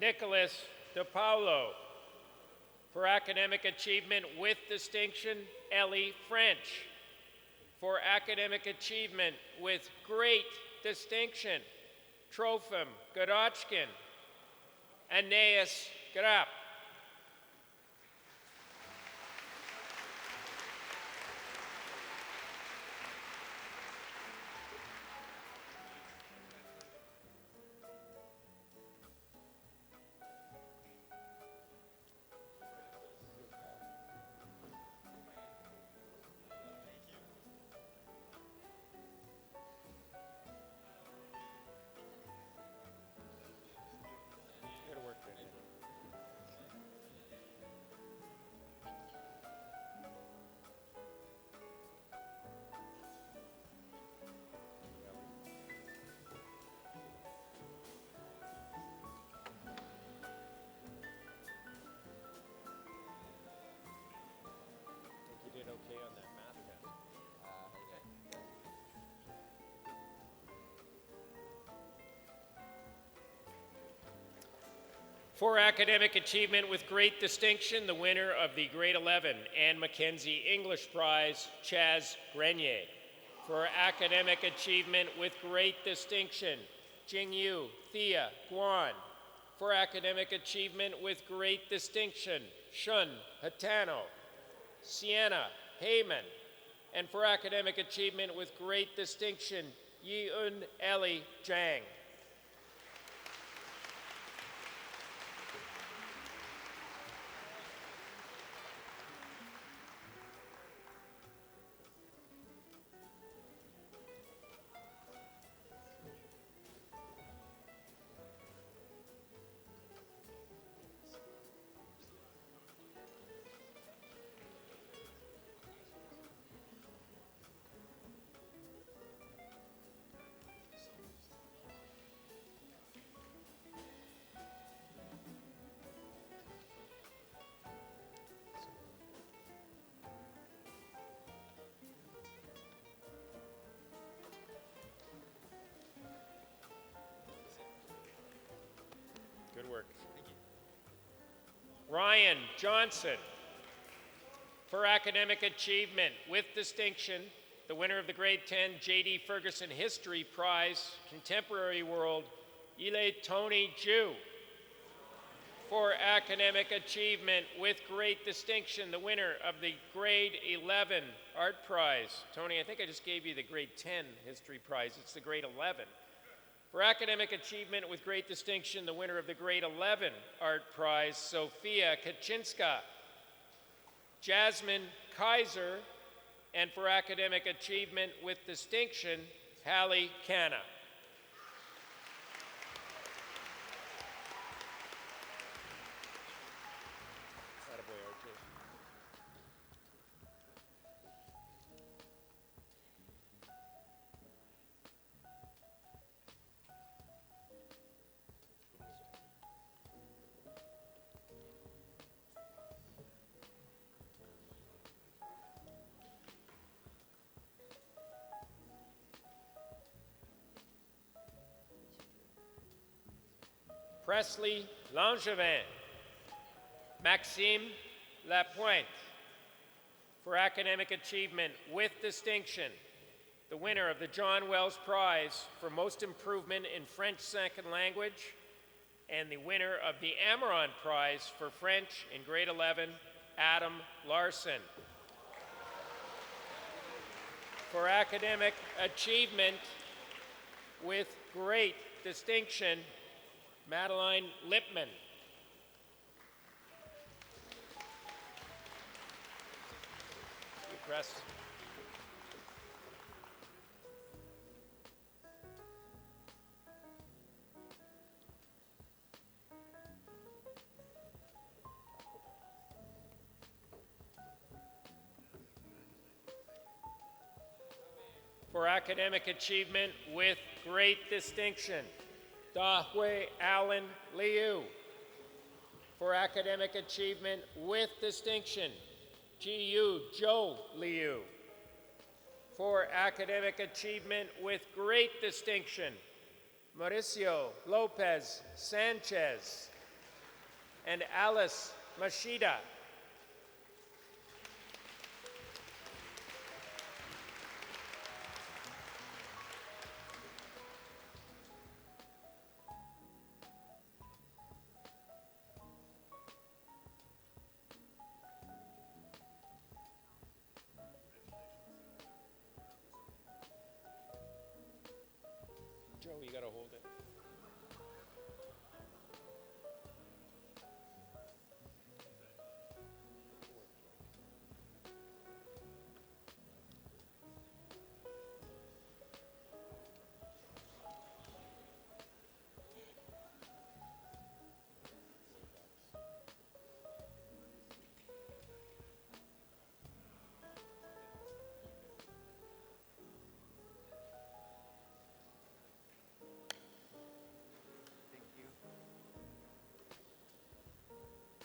Nicholas DePaulo. For academic achievement with distinction, Ellie French. For academic achievement with great distinction, Trofim Godochkin. Aeneas Grapp. For academic achievement with great distinction, the winner of the grade 11 Anne Mackenzie English Prize, Chaz Grenier. For academic achievement with great distinction, Jingyu Thea Guan. For academic achievement with great distinction, Shun Hatano, Sienna Heyman. And for academic achievement with great distinction, Yi-un Eli Zhang. Good work. Ryan Johnson. For academic achievement with distinction, the winner of the grade 10 J.D. Ferguson History Prize, Contemporary World, Ile Tony Ju. For academic achievement with great distinction, the winner of the grade 11 Art Prize. Tony, I think I just gave you the grade 10 History Prize. It's the grade 11. For academic achievement with great distinction, the winner of the grade 11 Art Prize, Sophia Kaczynska. Jasmine Kaiser. And for academic achievement with distinction, Hallie Canna. Presley Langevin. Maxime Lapointe. For academic achievement with distinction, the winner of the John Wells Prize for Most Improvement in French Second Language, and the winner of the Amaron Prize for French in grade 11, Adam Larson. For academic achievement with great distinction, Madeline Lipman. Press. For academic achievement with great distinction, Dahui Allen Liu. For academic achievement with distinction, Ji-Yu Zhou Liu. For academic achievement with great distinction, Mauricio Lopez Sanchez and Alice Mashida. Joe, you gotta hold it.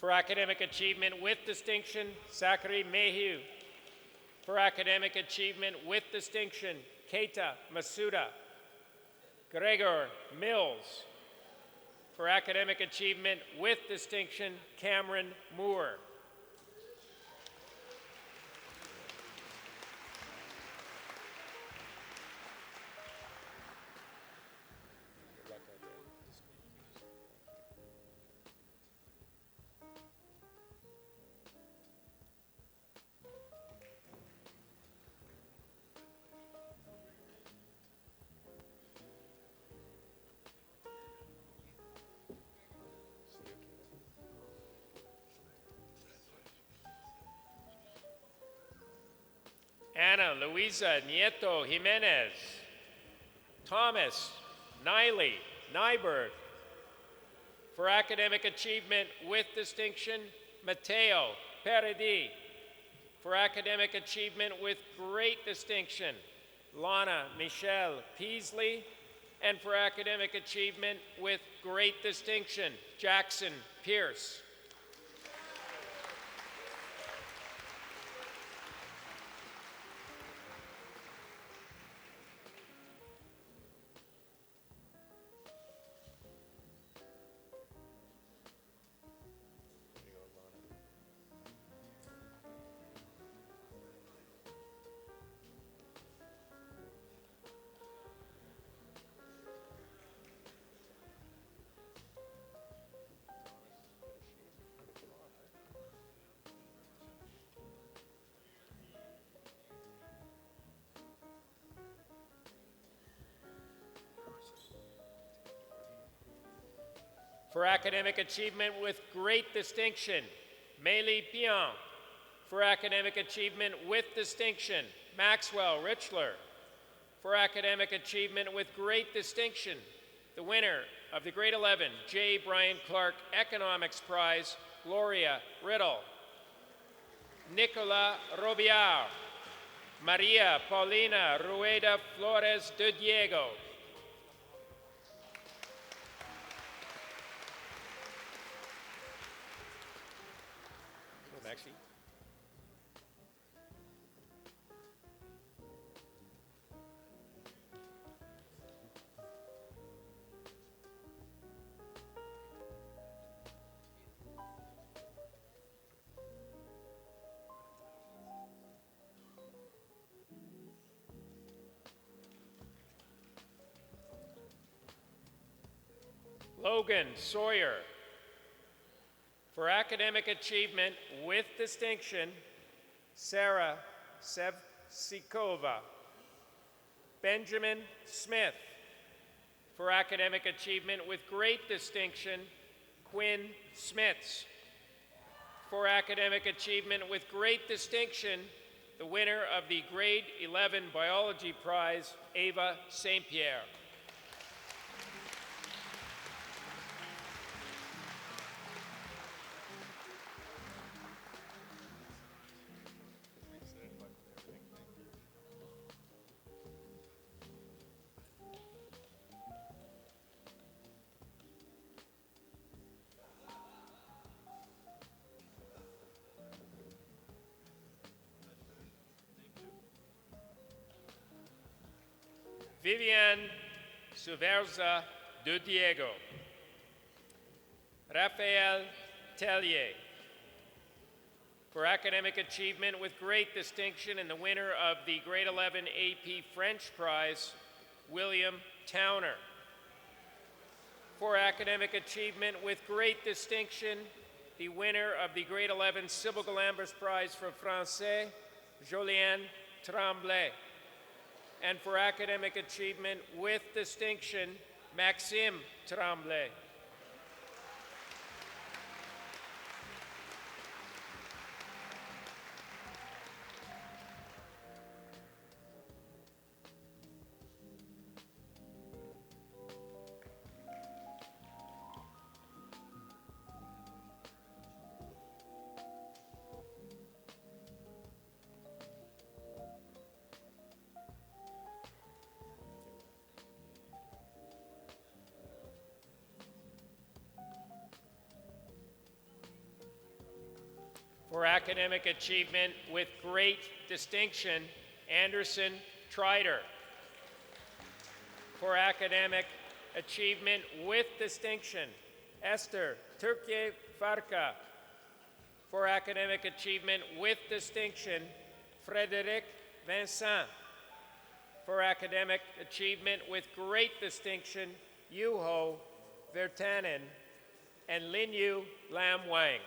For academic achievement with distinction, Zachary Mayhew. For academic achievement with distinction, Keita Masuda. Gregor Mills. For academic achievement with distinction, Cameron Moore. Ana Luisa Nieto Jimenez. Thomas Niley Nyberg. For academic achievement with distinction, Mateo Peredi. For academic achievement with great distinction, Lana Michelle Peasley. And for academic achievement with great distinction, Jackson Pierce. For academic achievement with great distinction, Meili Pion. For academic achievement with distinction, Maxwell Richler. For academic achievement with great distinction, the winner of the Grade 11 J. Brian Clark Economics Prize, Gloria Riddle. Nicola Robillard. Maria Paulina Rueda Flores de Diego. Maxie. Logan Sawyer. For academic achievement with distinction, Sarah Sevsikova. Benjamin Smith. For academic achievement with great distinction, Quinn Smits. For academic achievement with great distinction, the winner of the Grade 11 Biology Prize, Ava St. Pierre. Viviane Suverza de Diego. Raphael Tellier. For academic achievement with great distinction and the winner of the Grade 11 AP French Prize, William Towner. For academic achievement with great distinction, the winner of the Grade 11 Sybil Galambers Prize for Francais, Joliane Tremblay. And for academic achievement with distinction, Maxime Tremblay. For academic achievement with great distinction, Anderson Trider. For academic achievement with distinction, Esther Türkiye Farka. For academic achievement with distinction, Frédéric Vincent. For academic achievement with great distinction, Yuho Vertanen and Linyu Lam Wang.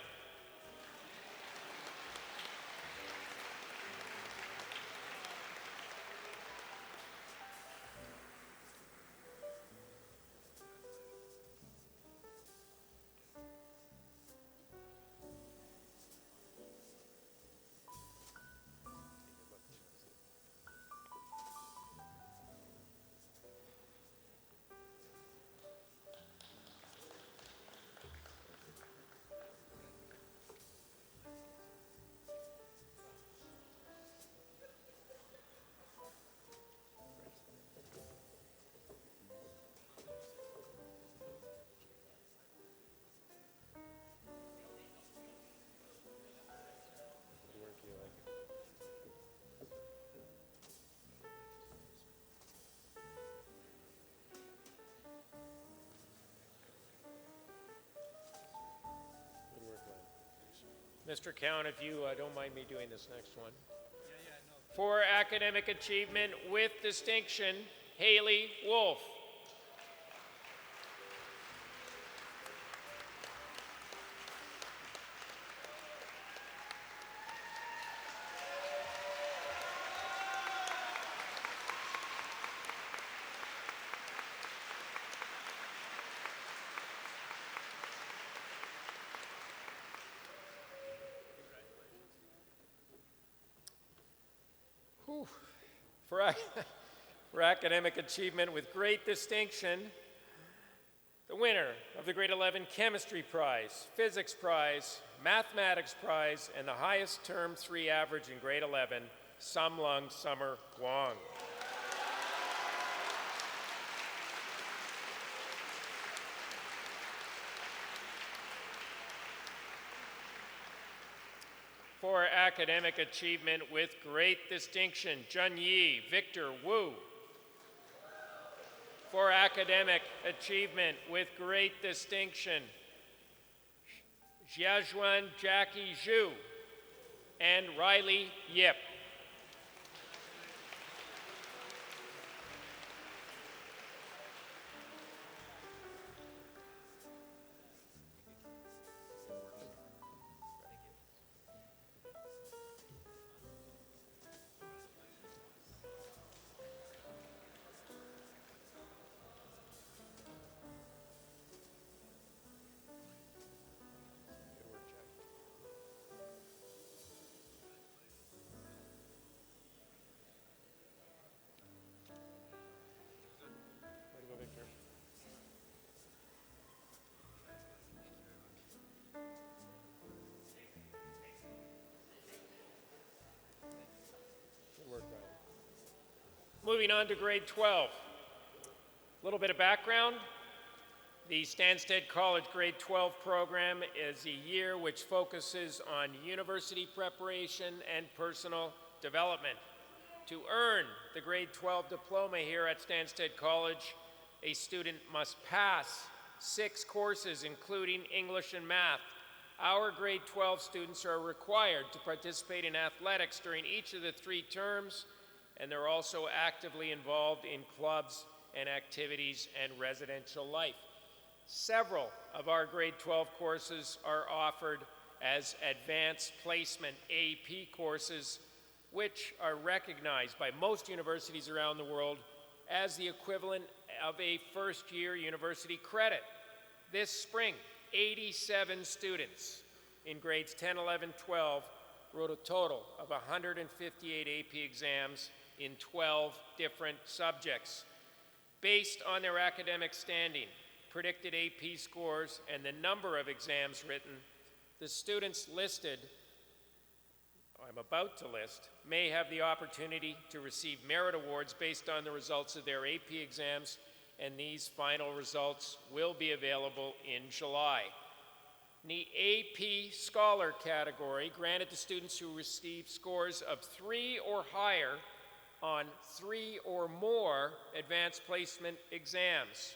Mr. Count, if you don't mind me doing this next one. For academic achievement with distinction, Haley Wolf. Whew. For academic achievement with great distinction, the winner of the Grade 11 Chemistry Prize, Physics Prize, Mathematics Prize, and the highest Term 3 average in Grade 11, Sumlung Summer Kwong. For academic achievement with great distinction, Junyi Victor Wu. For academic achievement with great distinction, Jiajuan Jackie Zhu and Riley Yip. Moving on to grade 12. A little bit of background. The Stanstead College Grade 12 program is a year which focuses on university preparation and personal development. To earn the Grade 12 diploma here at Stanstead College, a student must pass 6 courses, including English and math. Our Grade 12 students are required to participate in athletics during each of the 3 terms, and they're also actively involved in clubs and activities and residential life. Several of our grade 12 courses are offered as advanced placement AP courses, which are recognized by most universities around the world as the equivalent of a first-year university credit. This spring, 87 students in grades 10, 11, 12 wrote a total of 158 AP exams in 12 different subjects. Based on their academic standing, predicted AP scores, and the number of exams written, the students listed, I'm about to list, may have the opportunity to receive merit awards based on the results of their AP exams, and these final results will be available in July. In the AP Scholar category, granted to students who receive scores of 3 or higher on 3 or more advanced placement exams.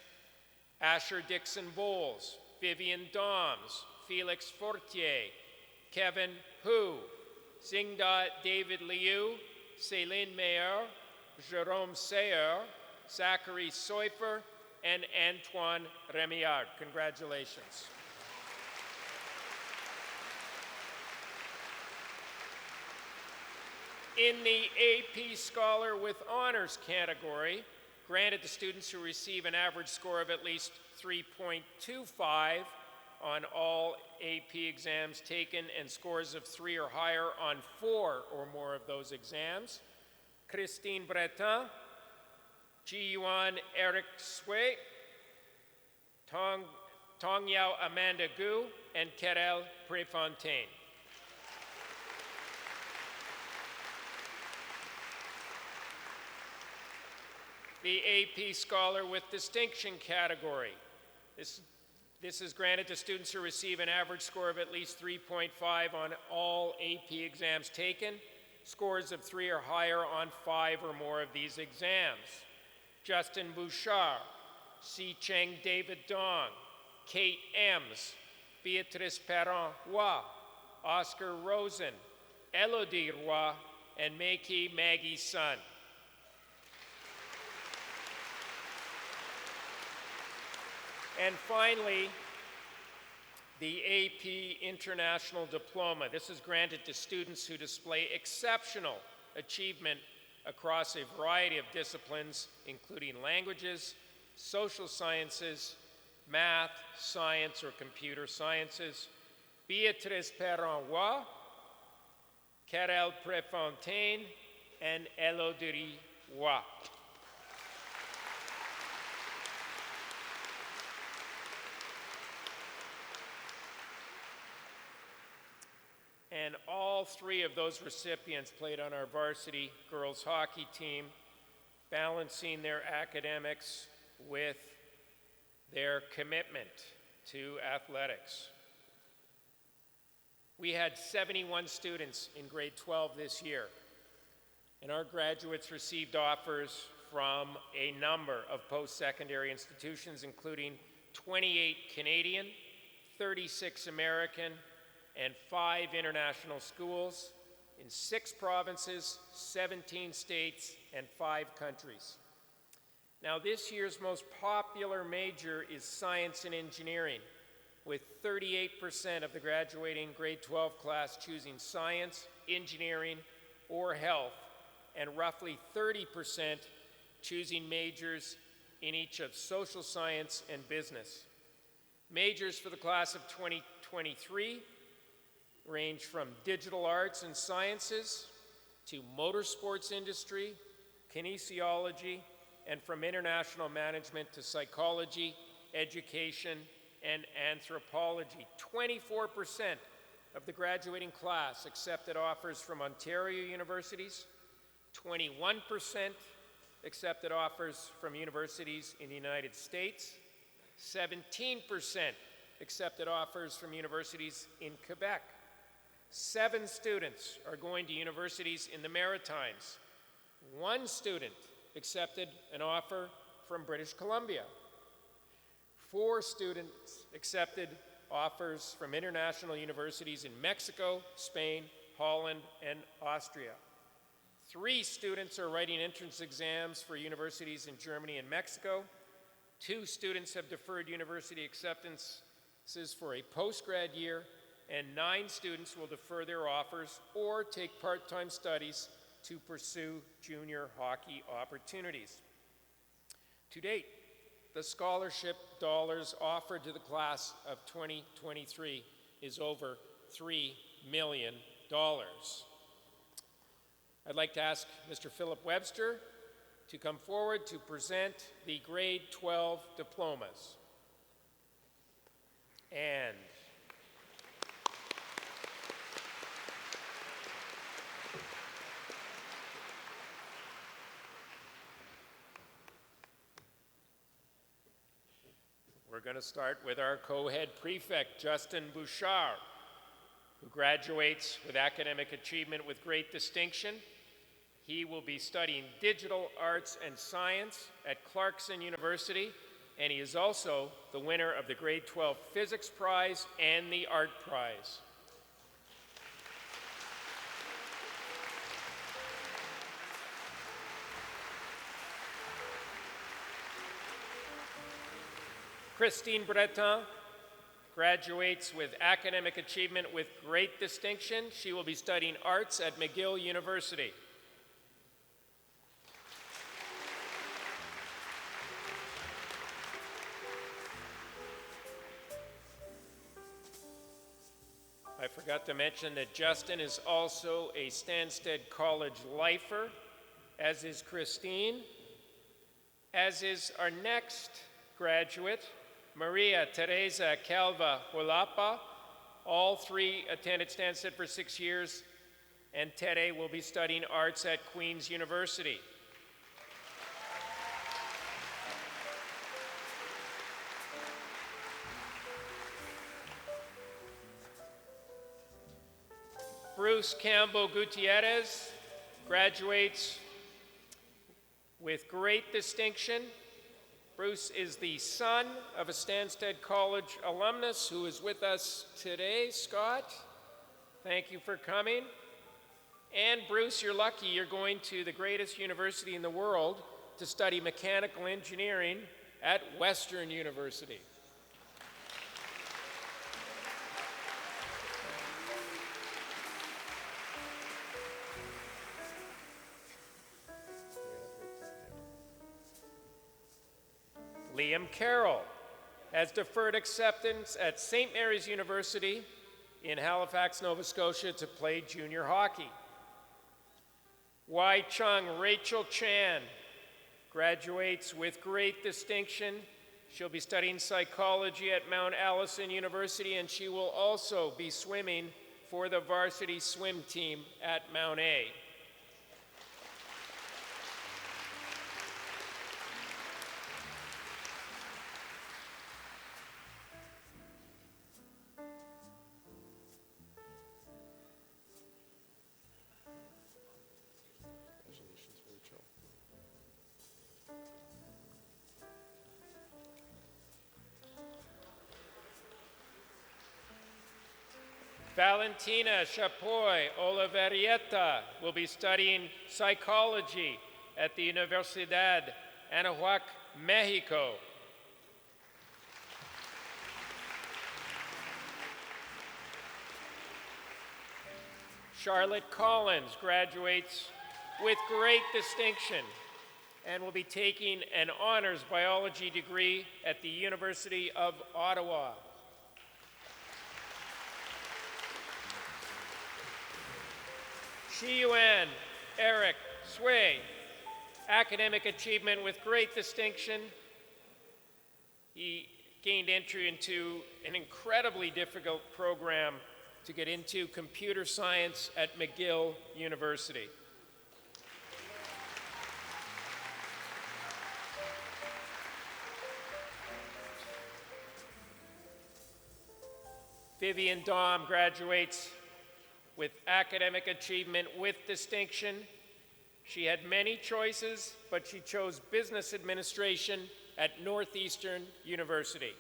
Asher Dixon Bowles, Vivian Doms, Felix Fortier, Kevin Hu, Zingda David Liu, Céline Mayer, Jérôme Sayer, Zachary Seufer, and Antoine Remillard. Congratulations. In the AP Scholar with Honors category, granted to students who receive an average score of at least 3.25 on all AP exams taken and scores of 3 or higher on 4 or more of those exams, Christine Breton, Ji-Yuan Eric Sui, Tong Yao Amanda Gu, and Kerel Prefontaine. The AP Scholar with Distinction category. This is granted to students who receive an average score of at least 3.5 on all AP exams taken, scores of 3 or higher on 5 or more of these exams. Justin Bouchard, Si Cheng David Dong, Kate Ems, Beatrice Perron-Roy, Oscar Rosen, Elodie Roy, and Meiki Maggie Sun. And finally, the AP International Diploma. This is granted to students who display exceptional achievement across a variety of disciplines, including languages, social sciences, math, science, or computer sciences. Beatrice Perron-Roy, Kerel Prefontaine, and Elodie Roy. And all 3 of those recipients played on our varsity girls hockey team, balancing their academics with their commitment to athletics. We had 71 students in grade 12 this year, and our graduates received offers from a number of post-secondary institutions, including 28 Canadian, 36 American, and 5 international schools in 6 provinces, 17 states, and 5 countries. Now, this year's most popular major is science and engineering, with 38% of the graduating grade 12 class choosing science, engineering, or health, and roughly 30% choosing majors in each of social science and business. Majors for the class of 2023 range from digital arts and sciences to motorsports industry, kinesiology, and from international management to psychology, education, and anthropology. 24% of the graduating class accepted offers from Ontario universities, 21% accepted offers from universities in the United States, 17% accepted offers from universities in Quebec. 7 students are going to universities in the Maritimes. 1 student accepted an offer from British Columbia. 4 students accepted offers from international universities in Mexico, Spain, Holland, and Austria. 3 students are writing entrance exams for universities in Germany and Mexico. 2 students have deferred university acceptances for a post-grad year, and 9 students will defer their offers or take part-time studies to pursue junior hockey opportunities. To date, the scholarship dollars offered to the class of 2023 is over $3 million. I'd like to ask Mr. Philip Webster to come forward to present the grade 12 diplomas. And we're going to start with our co-head prefect, Justin Bouchard, who graduates with academic achievement with great distinction. He will be studying digital arts and science at Clarkson University and he is also the winner of the Grade 12 Physics Prize and the Art Prize. Christine Breton graduates with academic achievement with great distinction. She will be studying arts at McGill University. I forgot to mention that Justin is also a Stanstead College lifer, as is Christine, as is our next graduate, Maria Teresa Calva Hualapa. All three attended Stanstead for 6 years, and Tere will be studying arts at Queen's University. Bruce Campbell Gutierrez graduates with great distinction. Bruce is the son of a Stanstead College alumnus who is with us today. Scott, thank you for coming. And Bruce, you're lucky. You're going to the greatest university in the world to study mechanical engineering at Western University. Liam Carroll has deferred acceptance at St. Mary's University in Halifax, Nova Scotia to play junior hockey. Wai Chung Rachel Chan graduates with great distinction. She'll be studying psychology at Mount Allison University, and she will also be swimming for the varsity swim team at Mount A. Valentina Chapoy Oliverieta will be studying psychology at the Universidad Anahuac, Mexico. Charlotte Collins graduates with great distinction and will be taking an honors biology degree at the University of Ottawa. Shiyuan Eric Sui, academic achievement with great distinction. He gained entry into an incredibly difficult program to get into, computer science at McGill University. Vivian Dom graduates with academic achievement with distinction. She had many choices, but she chose business administration at Northeastern University.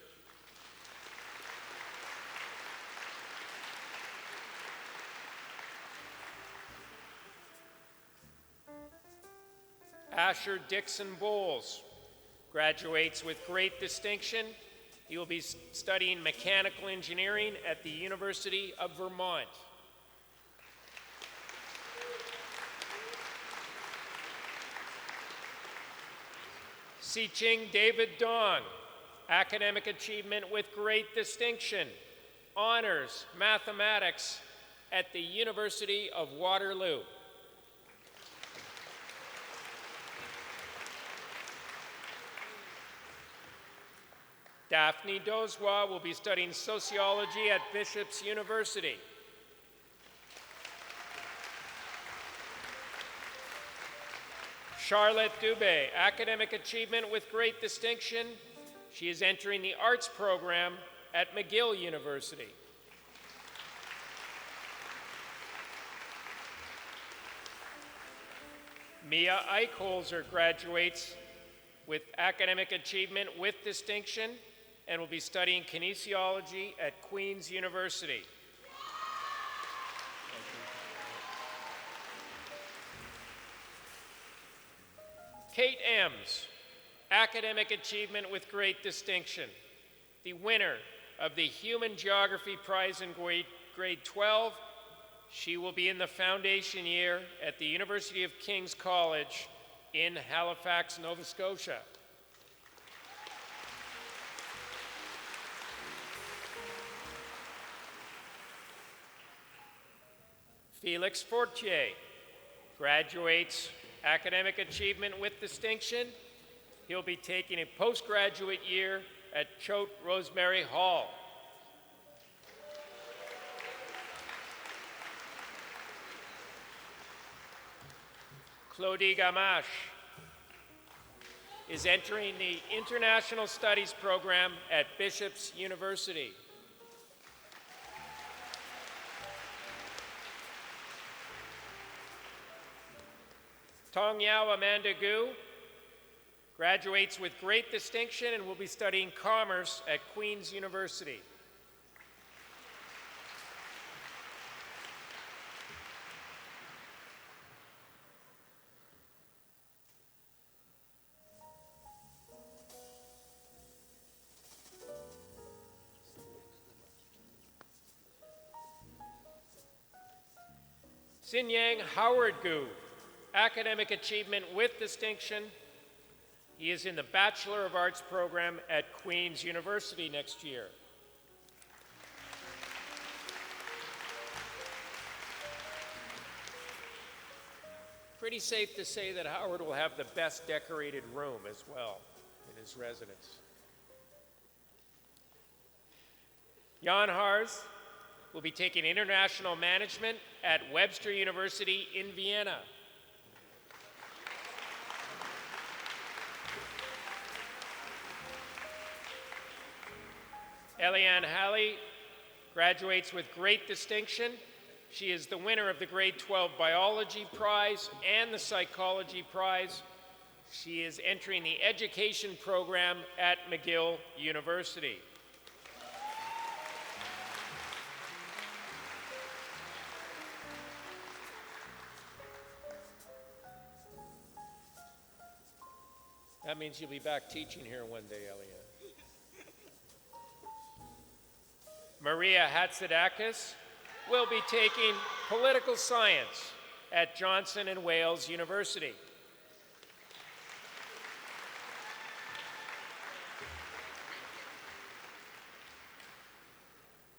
Asher Dixon Bowles graduates with great distinction. He will be studying mechanical engineering at the University of Vermont. Siching David Dong, academic achievement with great distinction, honors mathematics at the University of Waterloo. Daphne Dozwa will be studying sociology at Bishop's University. Charlotte Dubé, academic achievement with great distinction. She is entering the arts program at McGill University. Mia Eichholzer graduates with academic achievement with distinction and will be studying kinesiology at Queen's University. Kate Ems, academic achievement with great distinction, the winner of the Human Geography Prize in grade 12. She will be in the foundation year at the University of King's College in Halifax, Nova Scotia. Felix Fortier graduates academic achievement with distinction. He'll be taking a postgraduate year at Choate Rosemary Hall. Claudie Gamache is entering the International Studies program at Bishop's University. Tong Yao Amanda Gu graduates with great distinction and will be studying commerce at Queen's University. Sinyang Howard Gu, academic achievement with distinction. He is in the Bachelor of Arts program at Queen's University next year. Pretty safe to say that Howard will have the best decorated room as well in his residence. Jan Hars will be taking international management at Webster University in Vienna. Eliane Halley graduates with great distinction. She is the winner of the grade 12 biology prize and the psychology prize. She is entering the education program at McGill University. That means you'll be back teaching here one day, Eliane. Maria Hatzidakis will be taking political science at Johnson and Wales University.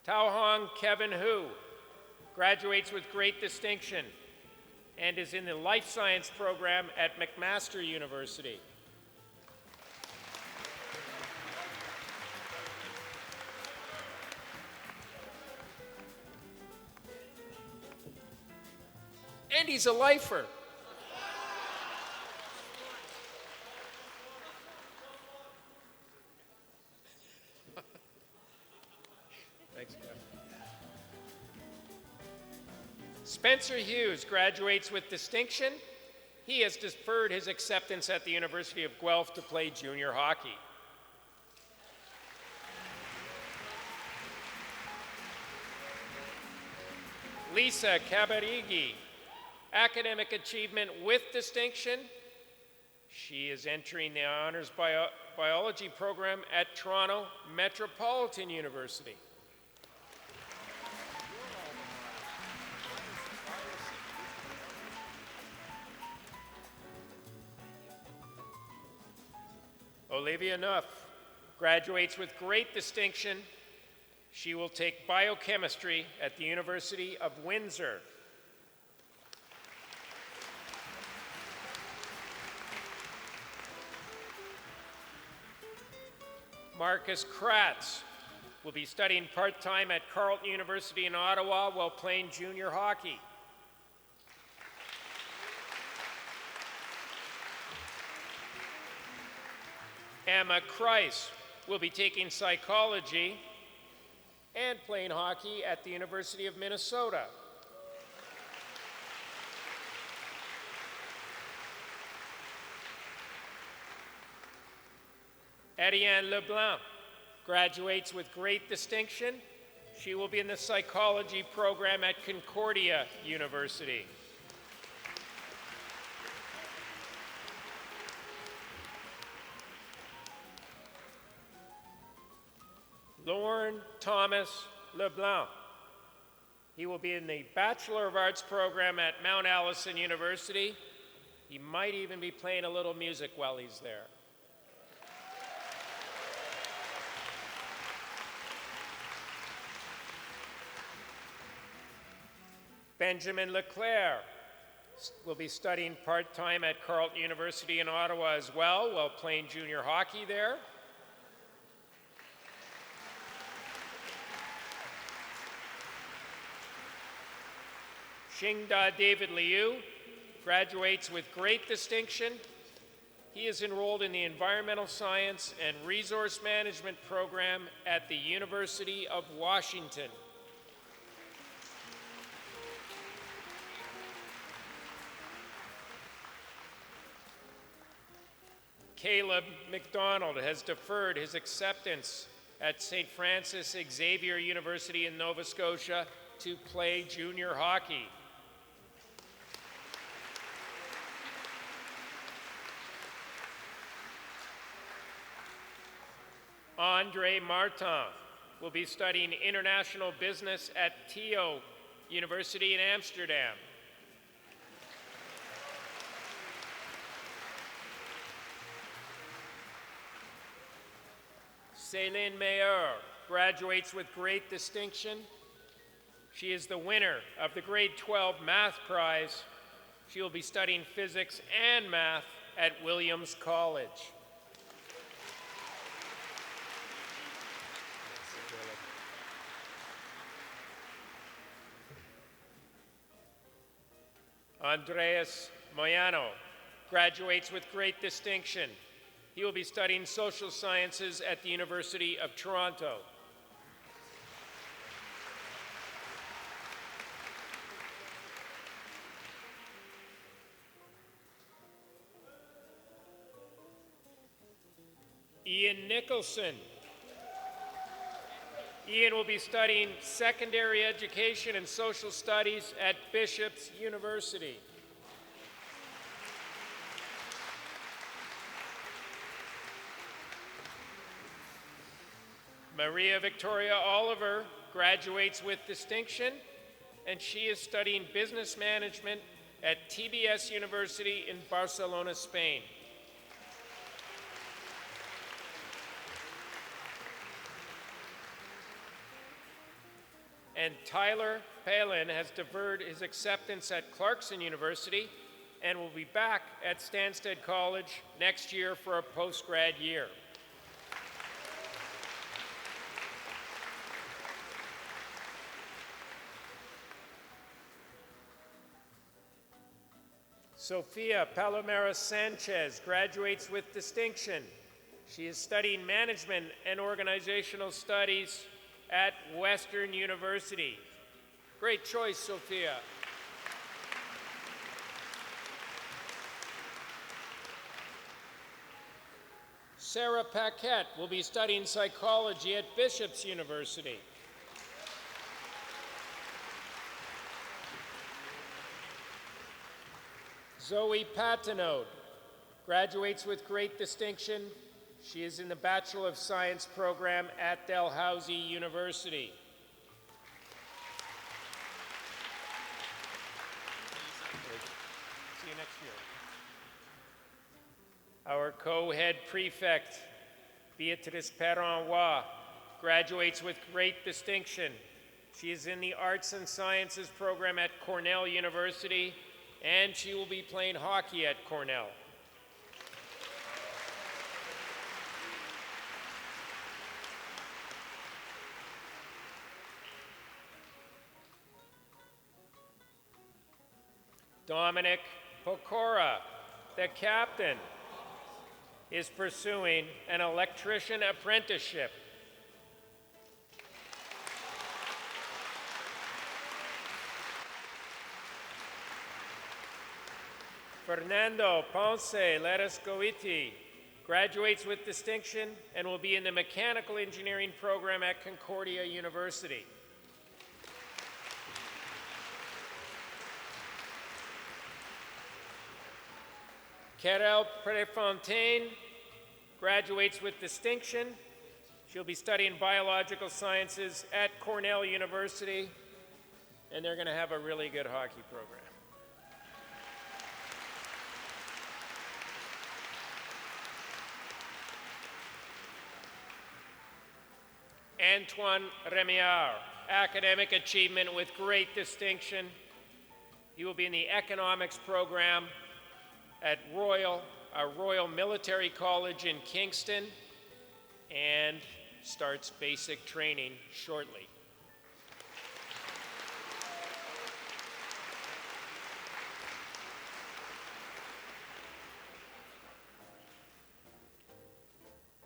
Tao Hong Kevin Hu graduates with great distinction and is in the life science program at McMaster University. And he's a lifer. Thanks, Jeff. Spencer Hughes graduates with distinction. He has deferred his acceptance at the University of Guelph to play junior hockey. Lisa Cabarigi, academic achievement with distinction. She is entering the honors biology program at Toronto Metropolitan University. Olivia Nuff graduates with great distinction. She will take biochemistry at the University of Windsor. Marcus Kratz will be studying part-time at Carleton University in Ottawa while playing junior hockey. Emma Kreis will be taking psychology and playing hockey at the University of Minnesota. Ariane Leblanc graduates with great distinction. She will be in the psychology program at Concordia University. Lorne Thomas LeBlanc. He will be in the Bachelor of Arts program at Mount Allison University. He might even be playing a little music while he's there. Benjamin Leclerc will be studying part-time at Carleton University in Ottawa as well, while playing junior hockey there. Xingda David Liu graduates with great distinction. He is enrolled in the Environmental Science and Resource Management program at the University of Washington. Caleb McDonald has deferred his acceptance at St. Francis Xavier University in Nova Scotia to play junior hockey. Andre Martin will be studying international business at TO University in Amsterdam. Céline Meyer graduates with great distinction. She is the winner of the grade 12 math prize. She will be studying physics and math at Williams College. Andreas Moyano graduates with great distinction. He will be studying social sciences at the University of Toronto. Ian Nicholson. Ian will be studying secondary education and social studies at Bishop's University. Maria Victoria Oliver graduates with distinction, and she is studying business management at TBS University in Barcelona, Spain. And Tyler Palin has deferred his acceptance at Clarkson University and will be back at Stanstead College next year for a post-grad year. Sofia Palomera Sanchez graduates with distinction. She is studying management and organizational studies at Western University. Great choice, Sophia. Sarah Paquette will be studying psychology at Bishop's University. Zoe Patinode graduates with great distinction. She is in the Bachelor of Science program at Dalhousie University. See you next year. Our co-head prefect, Beatrice Perronroy, graduates with great distinction. She is in the Arts and Sciences program at Cornell University, and she will be playing hockey at Cornell. Dominic Pokora, the captain, is pursuing an electrician apprenticeship. Fernando Ponce Lerascoiti graduates with distinction and will be in the mechanical engineering program at Concordia University. Carole Prefontaine graduates with distinction. She'll be studying biological sciences at Cornell University, and they're going to have a really good hockey program. Antoine Remiard, academic achievement with great distinction. He will be in the economics program at Royal Military College in Kingston and starts basic training shortly.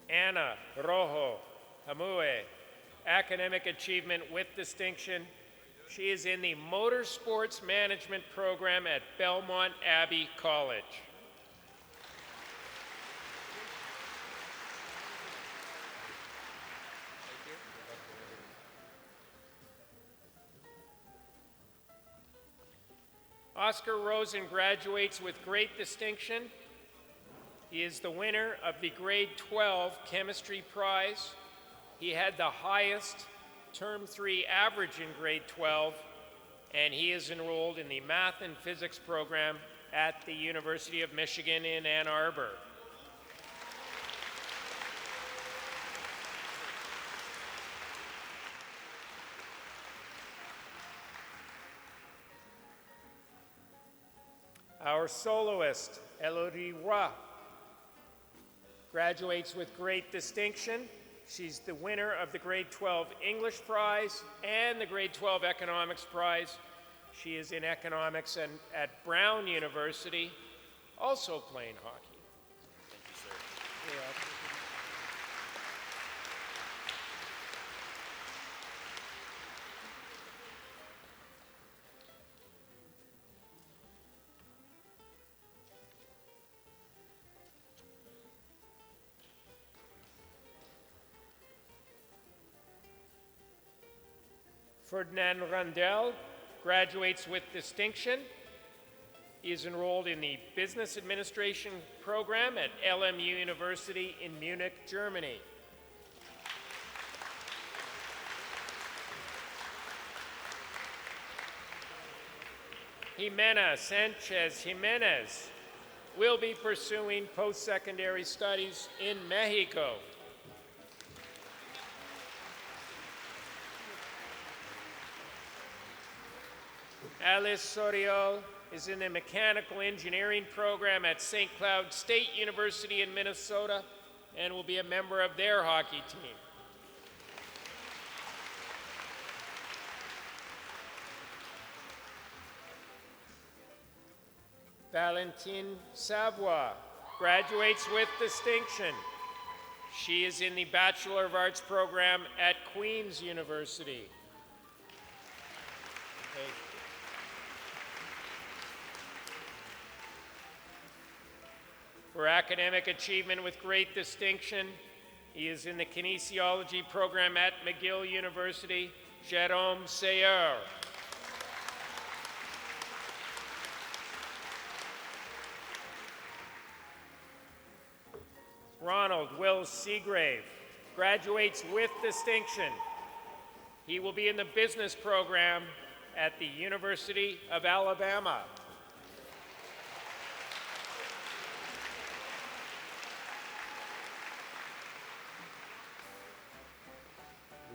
Anna Rojo Hamue, academic achievement with distinction. She is in the Motorsports Management program at Belmont Abbey College. Oscar Rosen graduates with great distinction. He is the winner of the grade 12 chemistry prize. He had the highest term 3 average in grade 12, and he is enrolled in the math and physics program at the University of Michigan in Ann Arbor. Our soloist, Elodie Roy, graduates with great distinction. She's the winner of the grade 12 English prize and the grade 12 economics prize. She is in economics and at Brown University, also playing hockey. Thank you, sir. Ferdinand Randell graduates with distinction. He is enrolled in the Business Administration program at LMU University in Munich, Germany. Jimena Sanchez Jimenez will be pursuing post-secondary studies in Mexico. Alice Soriol is in the mechanical engineering program at St. Cloud State University in Minnesota and will be a member of their hockey team. Valentine Savoie graduates with distinction. She is in the Bachelor of Arts program at Queen's University. For academic achievement with great distinction, he is in the kinesiology program at McGill University, Jérôme Seyer. Ronald Will Seagrave graduates with distinction. He will be in the business program at the University of Alabama.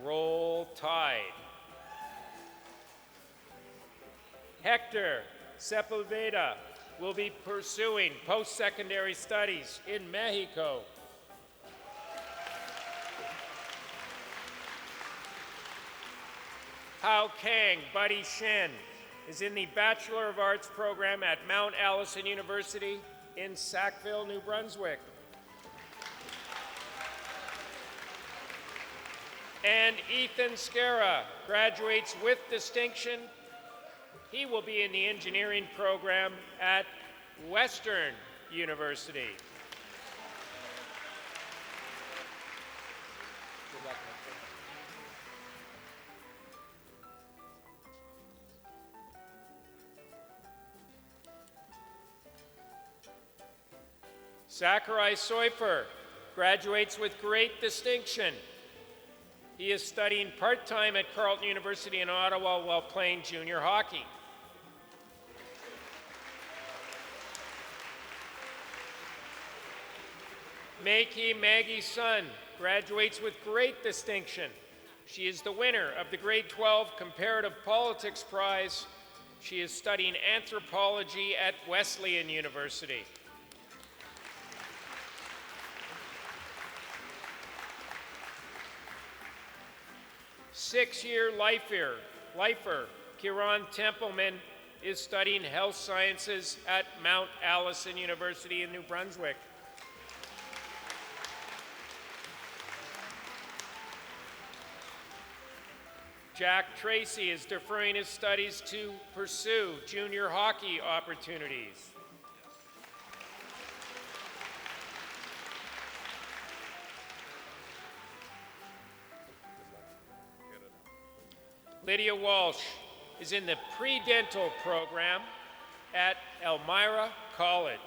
Roll Tide. Hector Sepulveda will be pursuing post-secondary studies in Mexico. Hao Kang Buddy Shin is in the Bachelor of Arts program at Mount Allison University in Sackville, New Brunswick. And Ethan Scara graduates with distinction. He will be in the engineering program at Western University. Zachary Seufer graduates with great distinction. He is studying part-time at Carleton University in Ottawa while playing junior hockey. Maggie Sun graduates with great distinction. She is the winner of the Grade 12 Comparative Politics Prize. She is studying anthropology at Wesleyan University. Six-year lifer Kieran Templeman is studying health sciences at Mount Allison University in New Brunswick. Jack Tracy is deferring his studies to pursue junior hockey opportunities. Lydia Walsh is in the pre-dental program at Elmira College.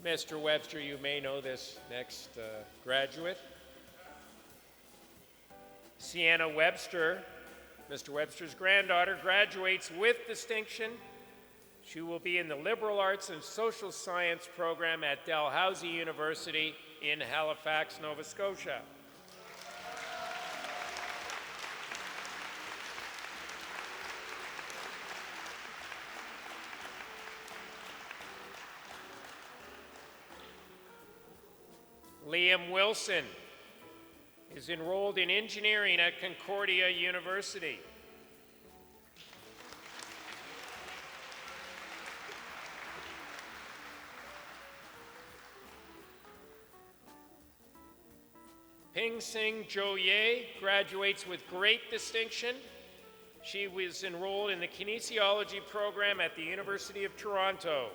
Mr. Webster, you may know this next graduate. Sienna Webster, Mr. Webster's granddaughter, graduates with distinction. She will be in the Liberal Arts and Social Science program at Dalhousie University in Halifax, Nova Scotia. Liam Wilson is enrolled in engineering at Concordia University. Ping Sing Jo Ye graduates with great distinction. She was enrolled in the kinesiology program at the University of Toronto.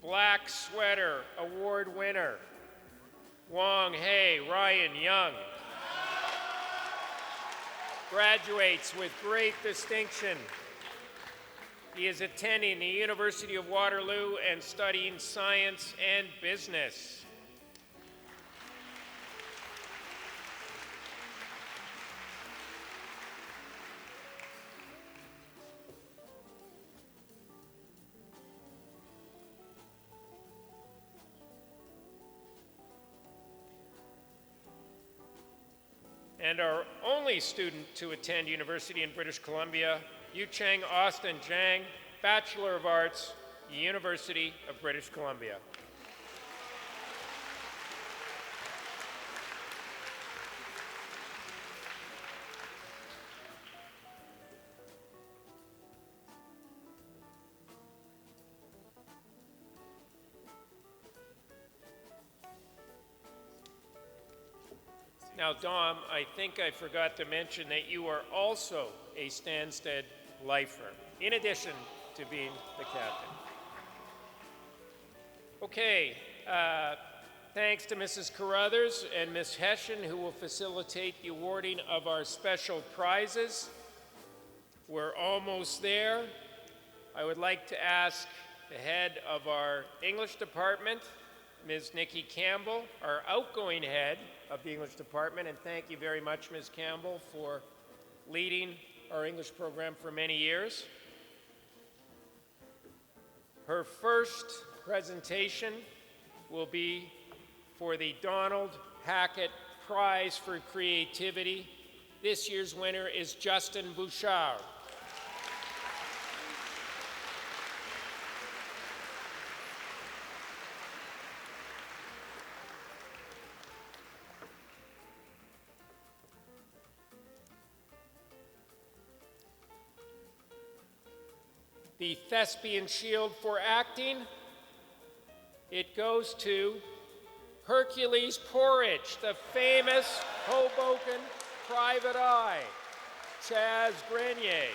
Black Sweater Award winner, Wong Hei Ryan Young, graduates with great distinction. He is attending the University of Waterloo and studying science and business. And our only student to attend university in British Columbia, Yu Cheng Austin Zhang, Bachelor of Arts, University of British Columbia. Now, Dom, I think I forgot to mention that you are also a Stanstead lifer, in addition to being the captain. Okay, thanks to Mrs. Carruthers and Ms. Hessian, who will facilitate the awarding of our special prizes. We're almost there. I would like to ask the head of our English department, Ms. Nikki Campbell, our outgoing head of the English department, and thank you very much, Ms. Campbell, for leading our English program for many years. Her first presentation will be for the Donald Hackett Prize for Creativity. This year's winner is Justin Bouchard. The Thespian Shield for acting, it goes to Hercules Porridge, the famous Hoboken private eye, Chaz Grenier.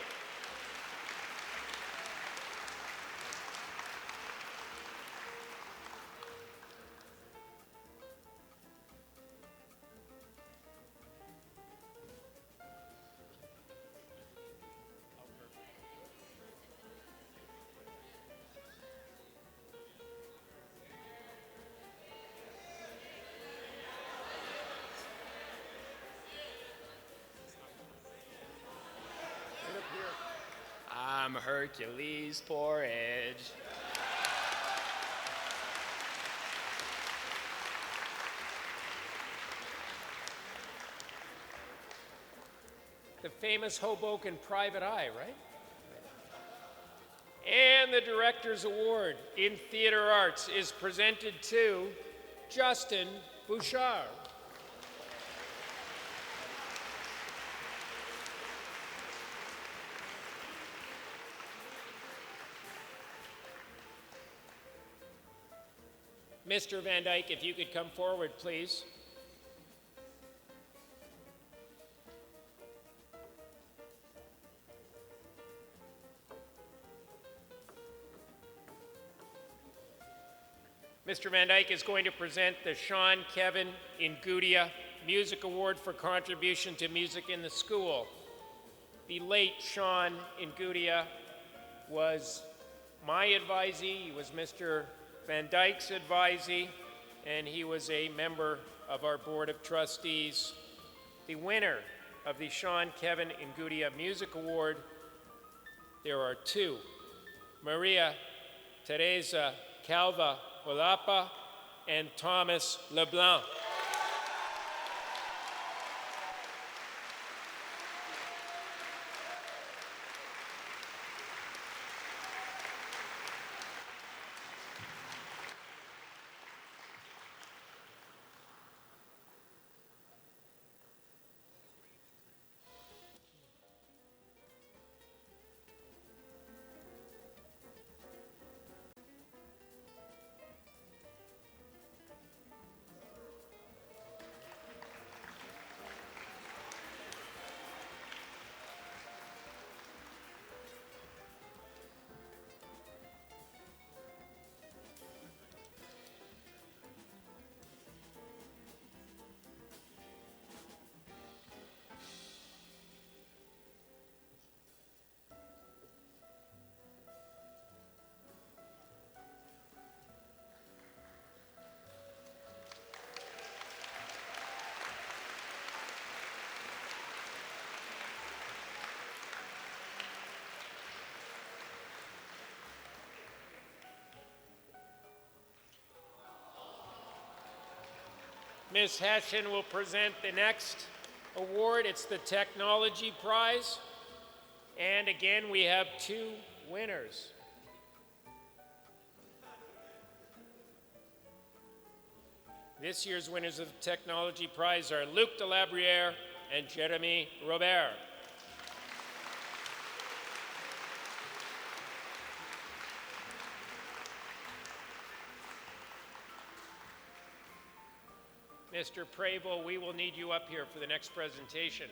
I'm Hercules Porridge. The famous Hoboken private eye, right? And the Director's Award in Theater Arts is presented to Justin Bouchard. Mr. Van Dyke, if you could come forward, please. Mr. Van Dyke is going to present the Sean Kevin Ngudia Music Award for contribution to music in the school. The late Sean Ngudia was my advisee, he was Mr. Van Dyke's advisee, and he was a member of our Board of Trustees. The winner of the Sean Kevin Ngudia Music Award, there are two: Maria Teresa Calva Olapa and Thomas LeBlanc. Ms. Hession will present the next award. It's the Technology Prize. And again, we have two winners. This year's winners of the Technology Prize are Luc Delabriere and Jeremy Robert. Mr. Prevost, we will need you up here for the next presentation.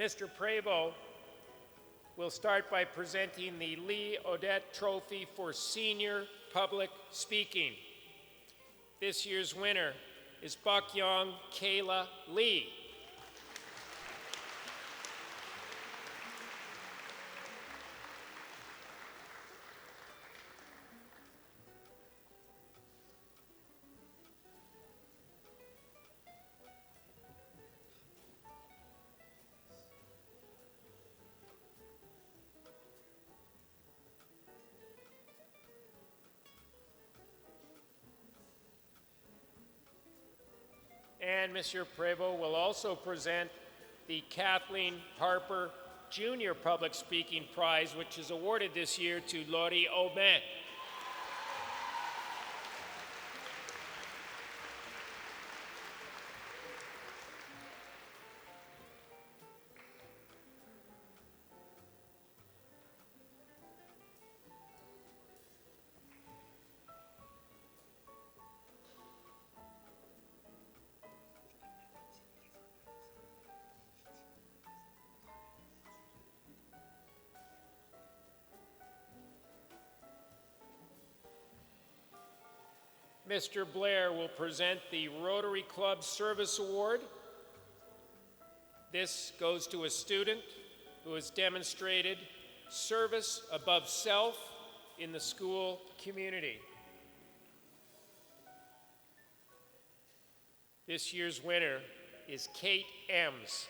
Mr. Prevost will start by presenting the Lee Odette Trophy for Senior Public Speaking. This year's winner is Bakyong Kayla Lee. And Monsieur Prevost will also present the Kathleen Harper Junior Public Speaking Prize, which is awarded this year to Laurie Aubin. Mr. Blair will present the Rotary Club Service Award. This goes to a student who has demonstrated service above self in the school community. This year's winner is Kate Ems.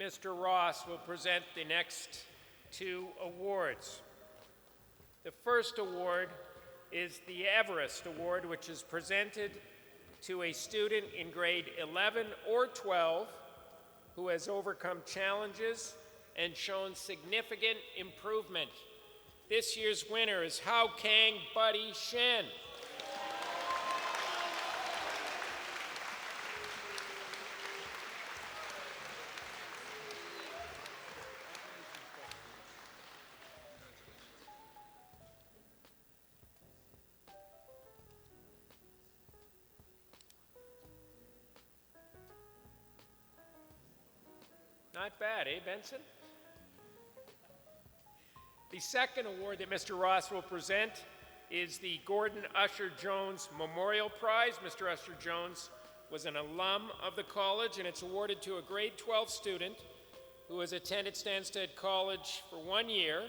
Mr. Ross will present the next two awards. The first award is the Everest Award, which is presented to a student in grade 11 or 12 who has overcome challenges and shown significant improvement. This year's winner is Hao Kang Buddy Shen. Not bad, eh, Benson? The second award that Mr. Ross will present is the Gordon Usher Jones Memorial Prize. Mr. Usher Jones was an alum of the college, and it's awarded to a grade 12 student who has attended Stanstead College for 1 year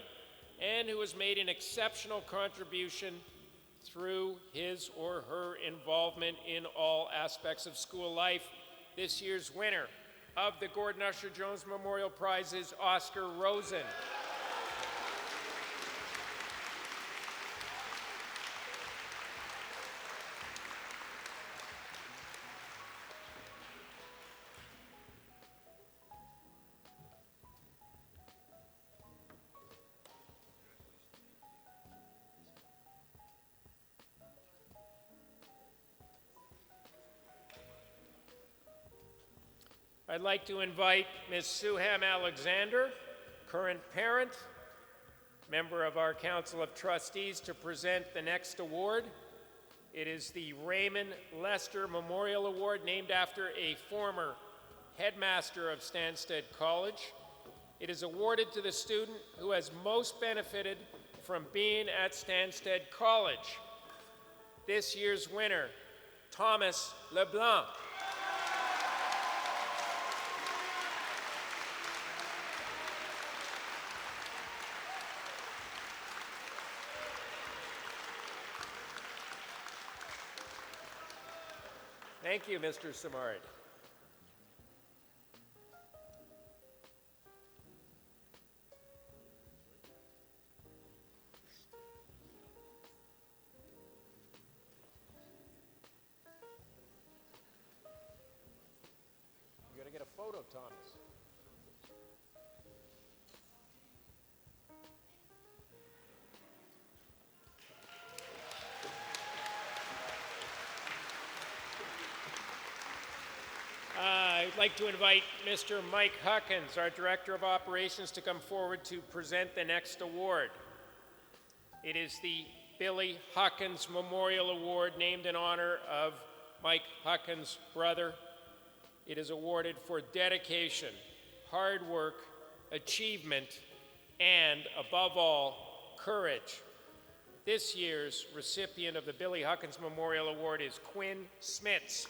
and who has made an exceptional contribution through his or her involvement in all aspects of school life. This year's winner of the Gordon Usher Jones Memorial Prize is Oscar Rosen. I'd like to invite Ms. Suham Alexander, current parent, member of our Council of Trustees, to present the next award. It is the Raymond Lester Memorial Award, named after a former headmaster of Stanstead College. It is awarded to the student who has most benefited from being at Stanstead College. This year's winner, Thomas LeBlanc. Thank you, Mr. Samard. You gotta get a photo, Thomas. I'd like to invite Mr. Mike Huckins, our Director of Operations, to come forward to present the next award. It is the Billy Huckins Memorial Award, named in honor of Mike Huckins' brother. It is awarded for dedication, hard work, achievement, and, above all, courage. This year's recipient of the Billy Huckins Memorial Award is Quinn Smits.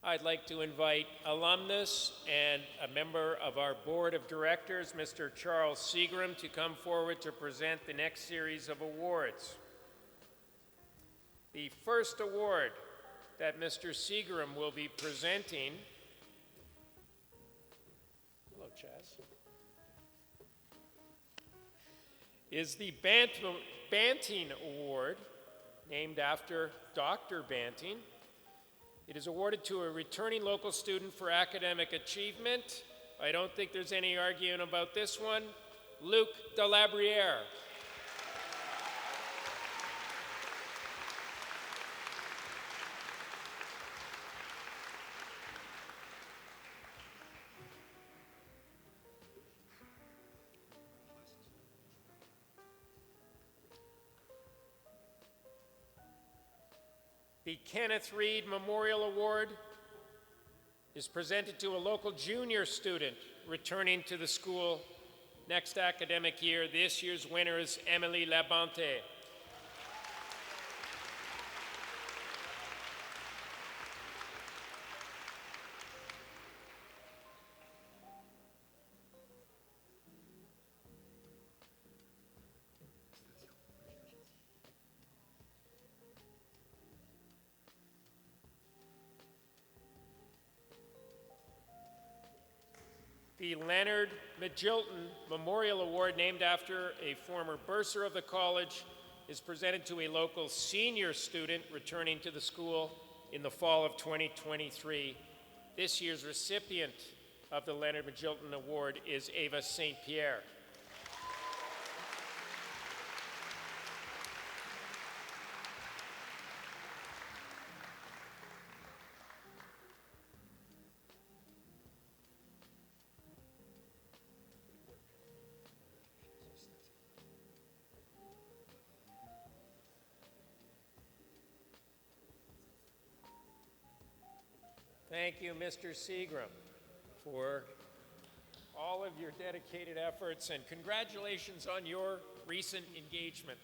I'd like to invite alumnus and a member of our board of directors, Mr. Charles Seagram, to come forward to present the next series of awards. The first award that Mr. Seagram will be presenting, hello Chaz, is the Banting Award, named after Dr. Banting. It is awarded to a returning local student for academic achievement. I don't think there's any arguing about this one. Luc Delabriere. The Kenneth Reed Memorial Award is presented to a local junior student returning to the school next academic year. This year's winner is Emily Labonte. The Leonard Magilton Memorial Award, named after a former bursar of the college, is presented to a local senior student returning to the school in the fall of 2023. This year's recipient of the Leonard Magilton Award is Ava St. Pierre. Thank you, Mr. Seagram, for all of your dedicated efforts, and congratulations on your recent engagement.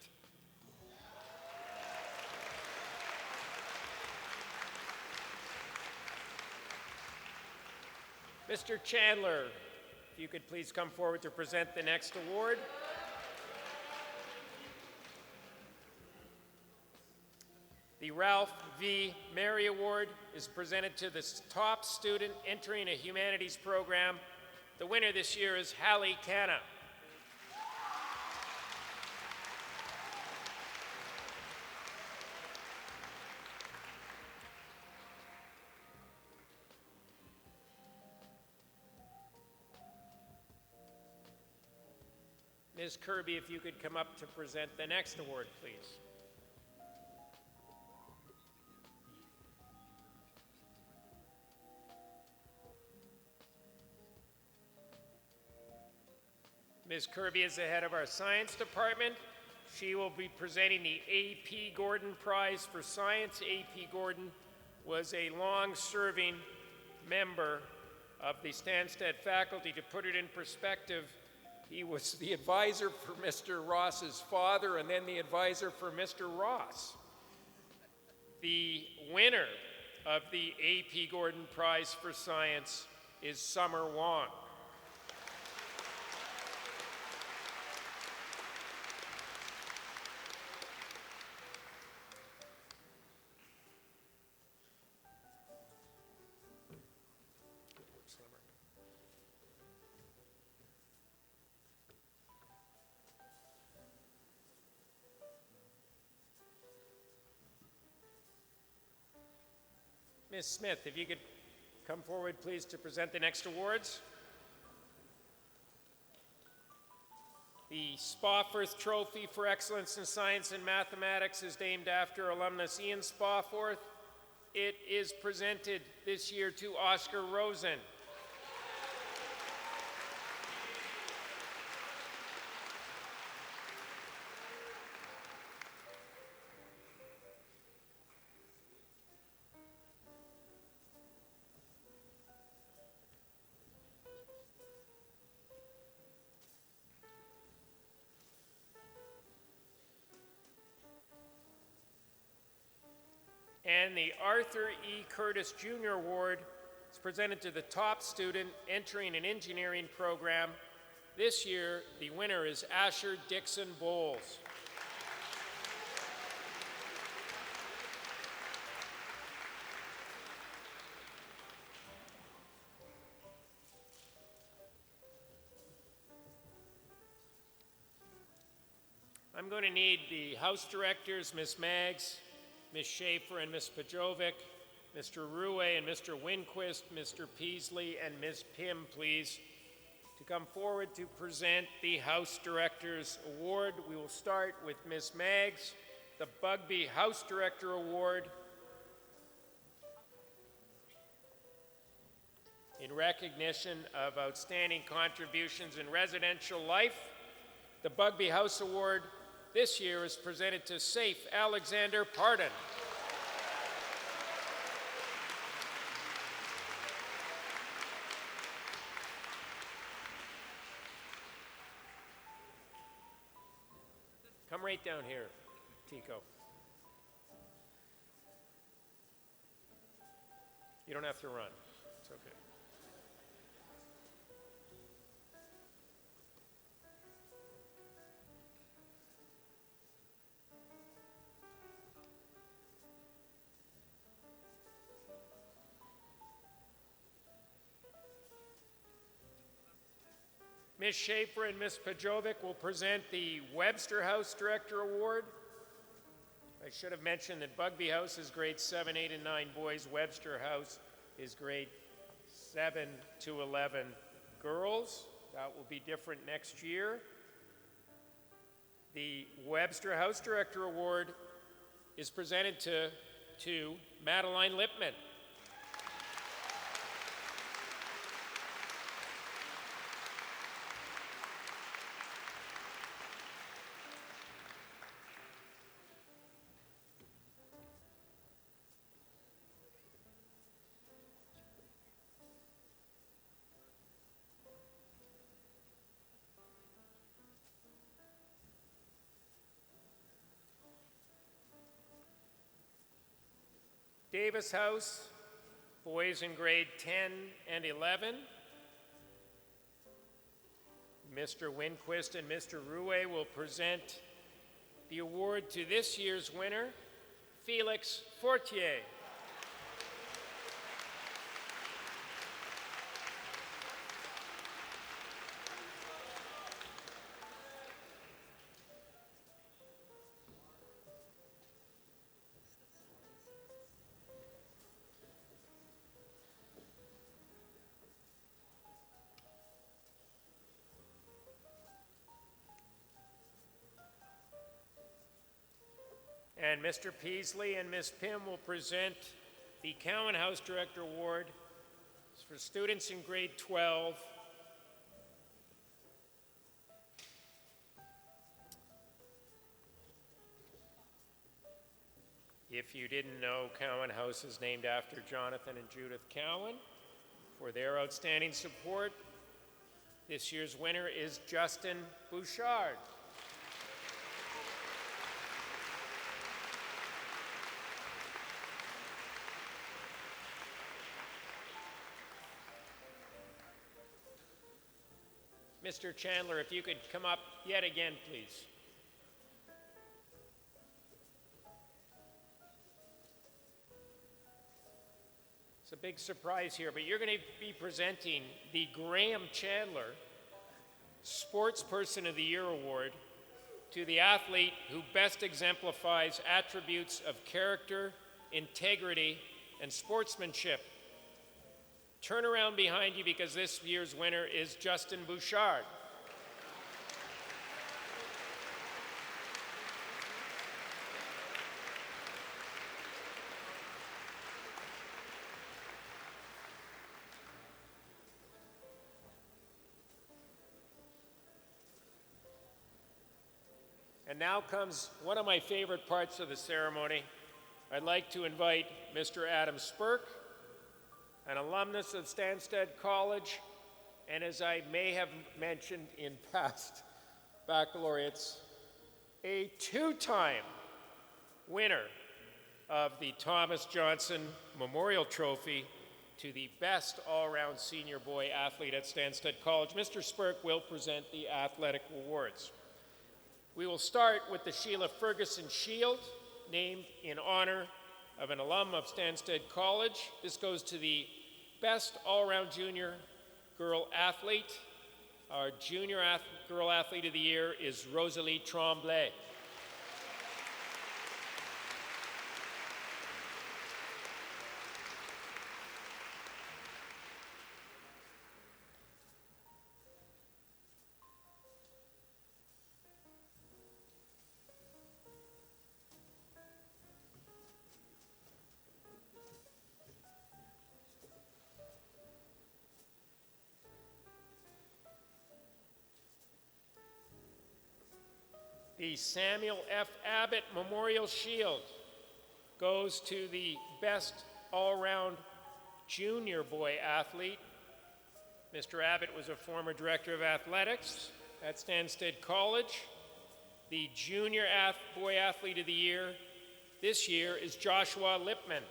Mr. Chandler, if you could please come forward to present the next award. The Ralph V. Mary Award is presented to the top student entering a humanities program. The winner this year is Hallie Canna. Ms. Kirby, if you could come up to present the next award, please. Ms. Kirby is the head of our science department. She will be presenting the A.P. Gordon Prize for Science. A.P. Gordon was a long-serving member of the Stanstead faculty. To put it in perspective, he was the advisor for Mr. Ross's father and then the advisor for Mr. Ross. The winner of the A.P. Gordon Prize for Science is Summer Wong. Ms. Smith, if you could come forward, please, to present the next awards. The Spawforth Trophy for Excellence in Science and Mathematics is named after alumnus Ian Spawforth. It is presented this year to Oscar Rosen. And the Arthur E. Curtis Jr. Award is presented to the top student entering an engineering program. This year, the winner is Asher Dixon Bowles. I'm going to need the House Directors, Ms. Maggs, Ms. Schaefer, and Ms. Pajovic, Mr. Rue and Mr. Winquist, Mr. Peasley, and Ms. Pym, please, to come forward to present the House Directors Award. We will start with Ms. Maggs, the Bugby House Director Award. In recognition of outstanding contributions in residential life, the Bugby House Award this year is presented to Safe Alexander Pardon. Come right down here, Tico. You don't have to run. It's okay. Ms. Schaefer and Ms. Pajovic will present the Webster House Director Award. I should have mentioned that Bugby House is grades 7, 8, and 9 boys. Webster House is grade 7 to 11 girls. That will be different next year. The Webster House Director Award is presented to Madeline Lipman. Davis House, boys in grade 10 and 11. Mr. Winquist and Mr. Rue will present the award to this year's winner, Felix Fortier. And Mr. Peasley and Ms. Pym will present the Cowan House Director Award. It's for students in grade 12. If you didn't know, Cowan House is named after Jonathan and Judith Cowan for their outstanding support. This year's winner is Justin Bouchard. Mr. Chandler, if you could come up yet again, please. It's a big surprise here, but you're going to be presenting the Graham Chandler Sports Person of the Year Award to the athlete who best exemplifies attributes of character, integrity, and sportsmanship. Turn around behind you because this year's winner is Justin Bouchard. And now comes one of my favorite parts of the ceremony. I'd like to invite Mr. Adam Spirk, an alumnus of Stanstead College, and as I may have mentioned in past baccalaureates, a two-time winner of the Thomas Johnson Memorial Trophy to the best all-around senior boy athlete at Stanstead College. Mr. Spurk will present the athletic awards. We will start with the Sheila Ferguson Shield, named in honor of an alum of Stanstead College. This goes to the best all-around junior girl athlete. Our junior girl athlete of the year is Rosalie Tremblay. The Samuel F. Abbott Memorial Shield goes to the best all-around junior boy athlete. Mr. Abbott was a former director of athletics at Stanstead College. The junior boy athlete of the year this year is Joshua Lipman.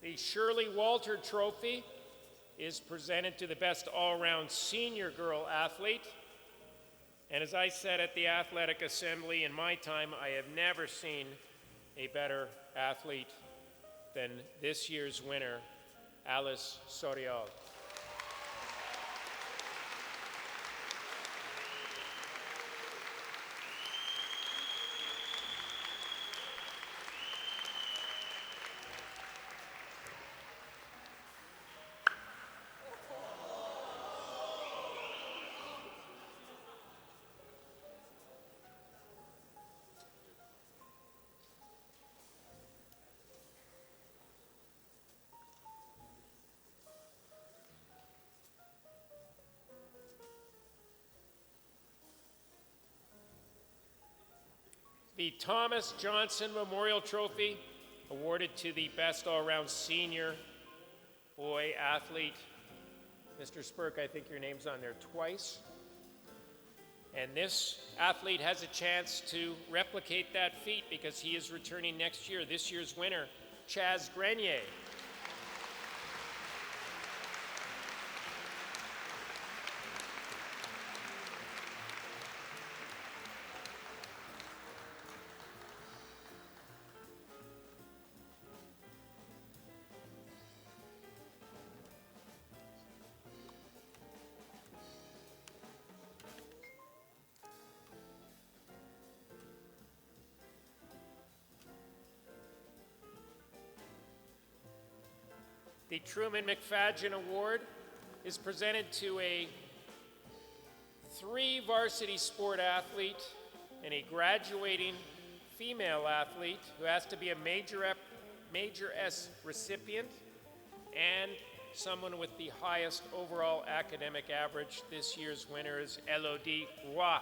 The Shirley Walter Trophy is presented to the best all-around senior girl athlete. And as I said at the athletic assembly, in my time, I have never seen a better athlete than this year's winner, Alice Soriol. The Thomas Johnson Memorial Trophy, awarded to the best all-around senior boy athlete. Mr. Spurk, I think your name's on there twice. And this athlete has a chance to replicate that feat because he is returning next year. This year's winner, Chaz Grenier. The Truman McFadgen Award is presented to a 3 varsity sport athlete and a graduating female athlete who has to be a major S recipient and someone with the highest overall academic average. This year's winner is Elodie Roy.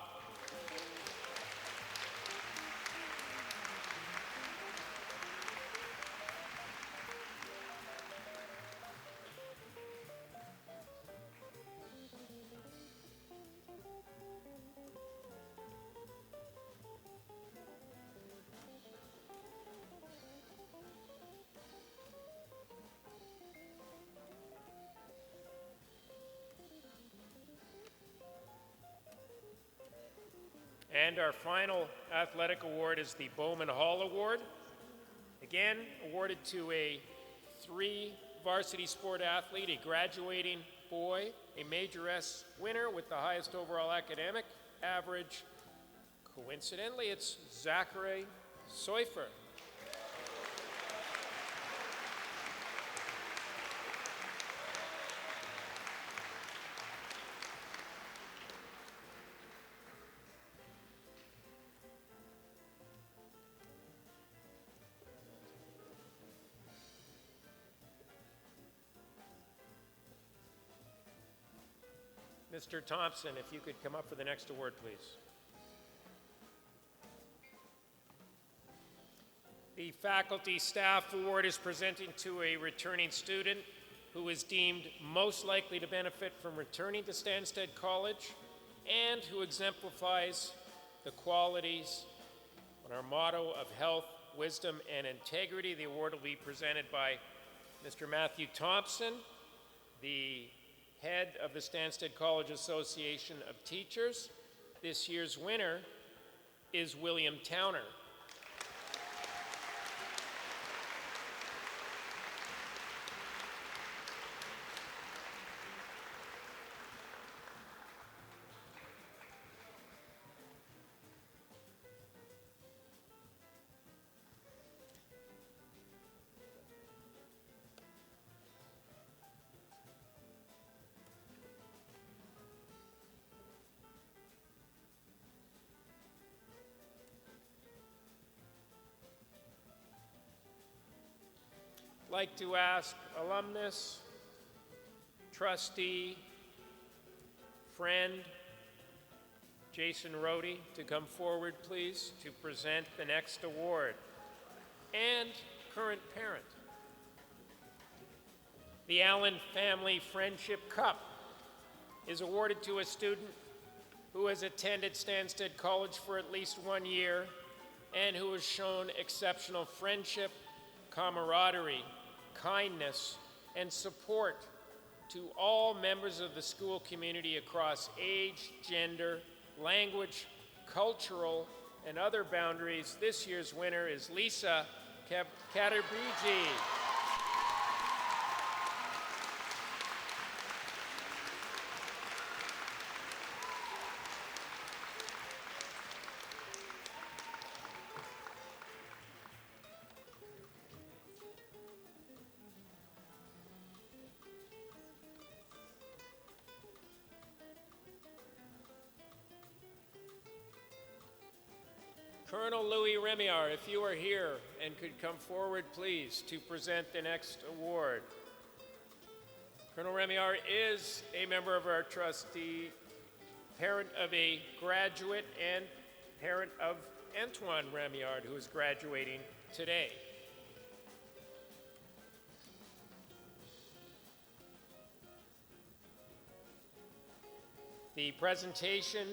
And our final athletic award is the Bowman Hall Award. Again, awarded to a 3 varsity sport athlete, a graduating boy, a Major S winner with the highest overall academic average. Coincidentally, it's Zachary Seufer. Mr. Thompson, if you could come up for the next award, please. The Faculty Staff Award is presented to a returning student who is deemed most likely to benefit from returning to Stanstead College and who exemplifies the qualities on our motto of health, wisdom, and integrity. The award will be presented by Mr. Matthew Thompson, the head of the Stanstead College Association of Teachers. This year's winner is William Towner. I'd like to ask alumnus, trustee, friend, Jason Rohde to come forward, please, to present the next award, and current parent. The Allen Family Friendship Cup is awarded to a student who has attended Stanstead College for at least 1 year and who has shown exceptional friendship, camaraderie, kindness, and support to all members of the school community across age, gender, language, cultural, and other boundaries. This year's winner is Lisa Katerbriji. Colonel Louis Remiar, if you are here and could come forward, please, to present the next award. Colonel Remiar is a member of our trustee, parent of a graduate, and parent of Antoine Remiard, who is graduating today. The presentation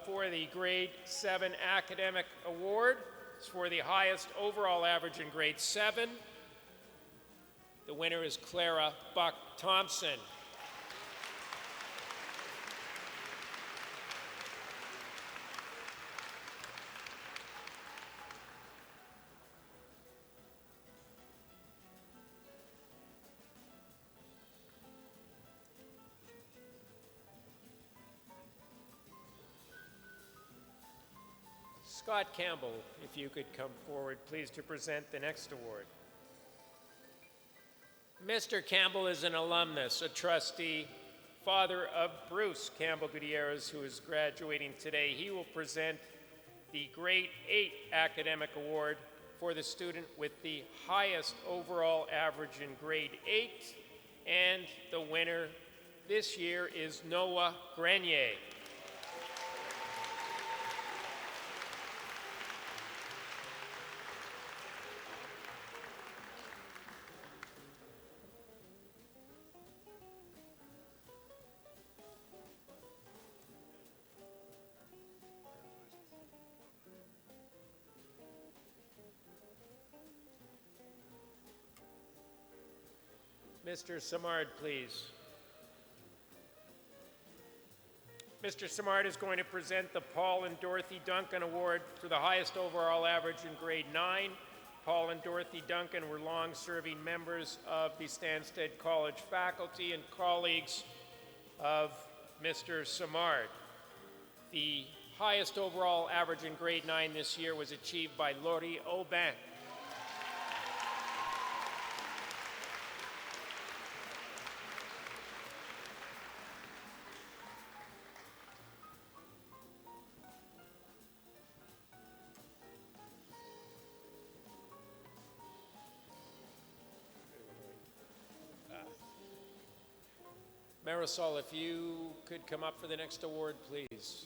for the Grade 7 Academic Award is for the highest overall average in Grade 7. The winner is Clara Buck Thompson. Scott Campbell, if you could come forward, please, to present the next award. Mr. Campbell is an alumnus, a trustee, father of Bruce Campbell Gutierrez, who is graduating today. He will present the Grade 8 Academic Award for the student with the highest overall average in Grade 8, and the winner this year is Noah Grenier. Mr. Samard, please. Mr. Samard is going to present the Paul and Dorothy Duncan Award for the highest overall average in Grade 9. Paul and Dorothy Duncan were long-serving members of the Stanstead College faculty and colleagues of Mr. Samard. The highest overall average in Grade 9 this year was achieved by Laurie Aubin. Marisol, if you could come up for the next award, please.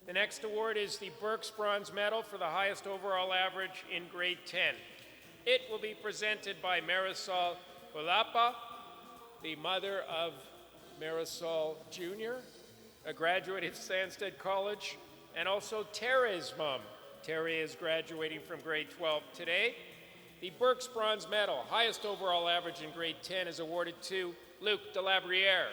The next award is the Burke's Bronze Medal for the highest overall average in grade 10. It will be presented by Marisol Olapa, the mother of Marisol Jr., a graduate of Stanstead College, and also Tara's mom. Tara is graduating from grade 12 today. The Burke's Bronze Medal, highest overall average in grade 10, is awarded to Luc Delabriere.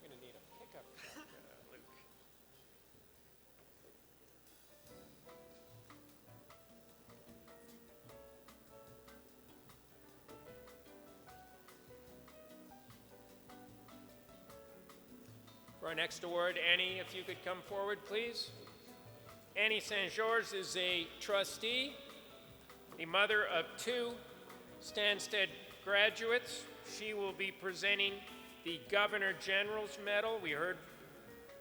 I'm going to need a pickup truck, Luc. For our next award, Annie, if you could come forward, please. Annie St. Georges is a trustee, the mother of 2 Stanstead graduates. She will be presenting the Governor General's Medal. We heard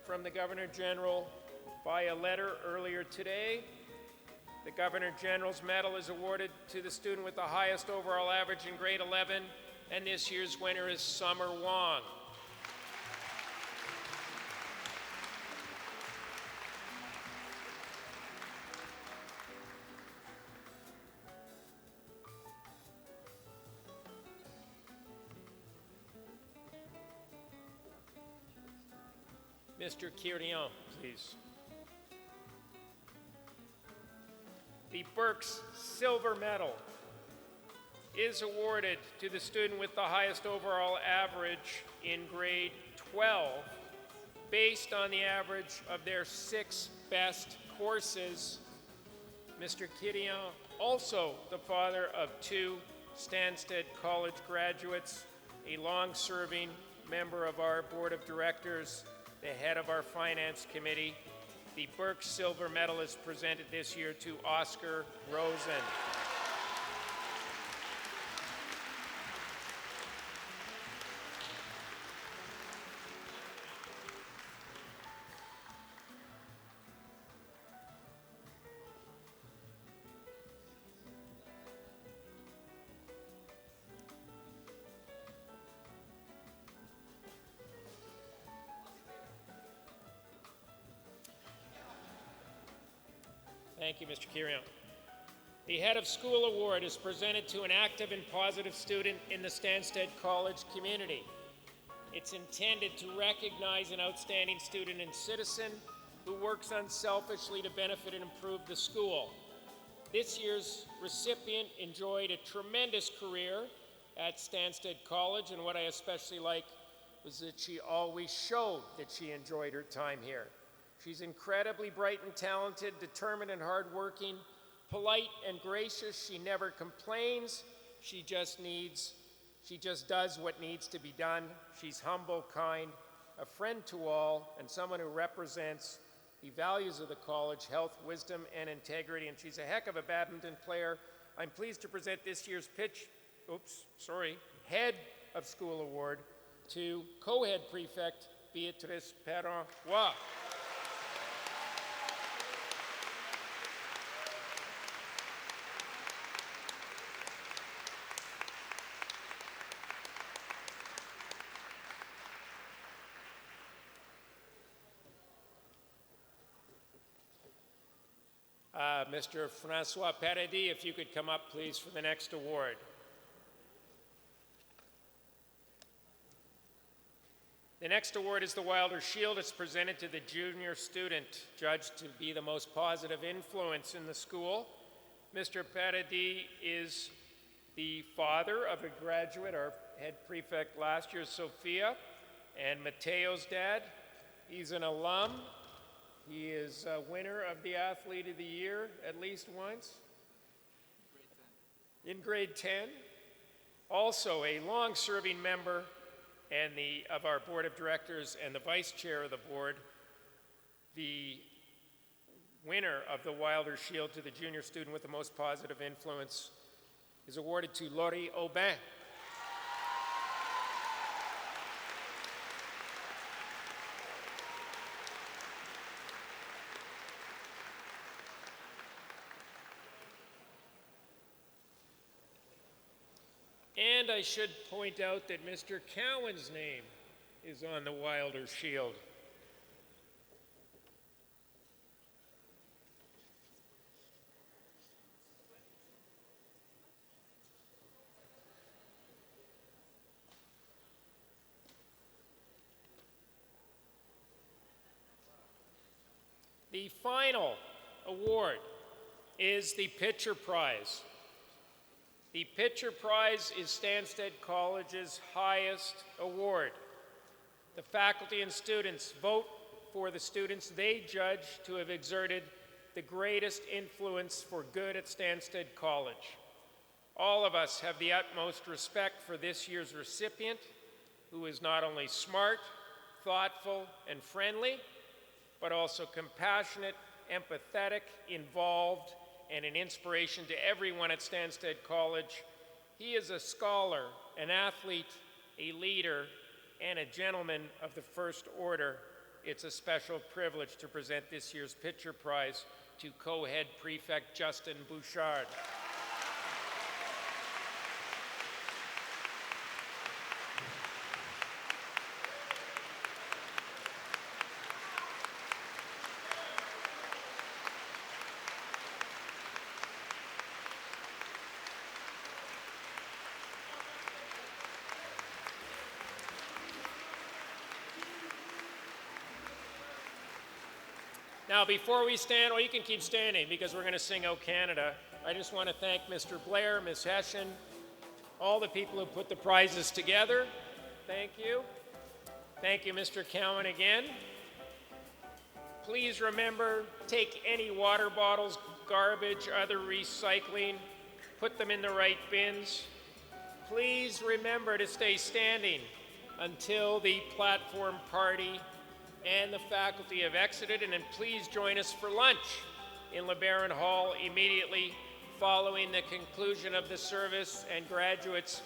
from the Governor General via letter earlier today. The Governor General's Medal is awarded to the student with the highest overall average in grade 11, and this year's winner is Summer Wong. Mr. Kirion, please. The Burke's Silver Medal is awarded to the student with the highest overall average in grade 12 based on the average of their 6 best courses. Mr. Kirion, also the father of 2 Stanstead College graduates, a long-serving member of our board of directors, the head of our finance committee. The Burke Silver Medal is presented this year to Oscar Rosen. Thank you, Mr. Kirion. The Head of School Award is presented to an active and positive student in the Stanstead College community. It's intended to recognize an outstanding student and citizen who works unselfishly to benefit and improve the school. This year's recipient enjoyed a tremendous career at Stanstead College, and what I especially like was that she always showed that she enjoyed her time here. She's incredibly bright and talented, determined and hardworking, polite and gracious. She never complains. She just does what needs to be done. She's humble, kind, a friend to all, and someone who represents the values of the college, health, wisdom, and integrity. And she's a heck of a badminton player. I'm pleased to present this year's Head of School Award to Co-Head Prefect Beatrice Perron-Roy. Mr. Francois Paradis, if you could come up, please, for the next award. The next award is the Wilder Shield. It's presented to the junior student judged to be the most positive influence in the school. Mr. Paradis is the father of a graduate, our head prefect last year, Sophia, and Mateo's dad. He's an alum. He is a winner of the Athlete of the Year at least once. In grade 10. Also a long-serving member and of our board of directors and the vice chair of the board. The winner of the Wilder Shield to the junior student with the most positive influence is awarded to Laurie Aubin. And I should point out that Mr. Cowan's name is on the Wilder Shield. The final award is the Pitcher Prize. The Pitcher Prize is Stanstead College's highest award. The faculty and students vote for the students they judge to have exerted the greatest influence for good at Stanstead College. All of us have the utmost respect for this year's recipient, who is not only smart, thoughtful, and friendly, but also compassionate, empathetic, involved, and an inspiration to everyone at Stanstead College. He is a scholar, an athlete, a leader, and a gentleman of the first order. It's a special privilege to present this year's Pitcher Prize to co-head prefect Justin Bouchard. Now, before we stand, well, you can keep standing because we're going to sing "O Canada." I just want to thank Mr. Blair, Ms. Hessian, all the people who put the prizes together. Thank you. Thank you, Mr. Cowan, again. Please remember, take any water bottles, garbage, other recycling, put them in the right bins. Please remember to stay standing until the platform party and the faculty have exited, and then please join us for lunch in LeBaron Hall immediately following the conclusion of the service. And graduates,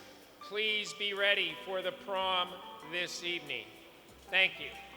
please be ready for the prom this evening. Thank you.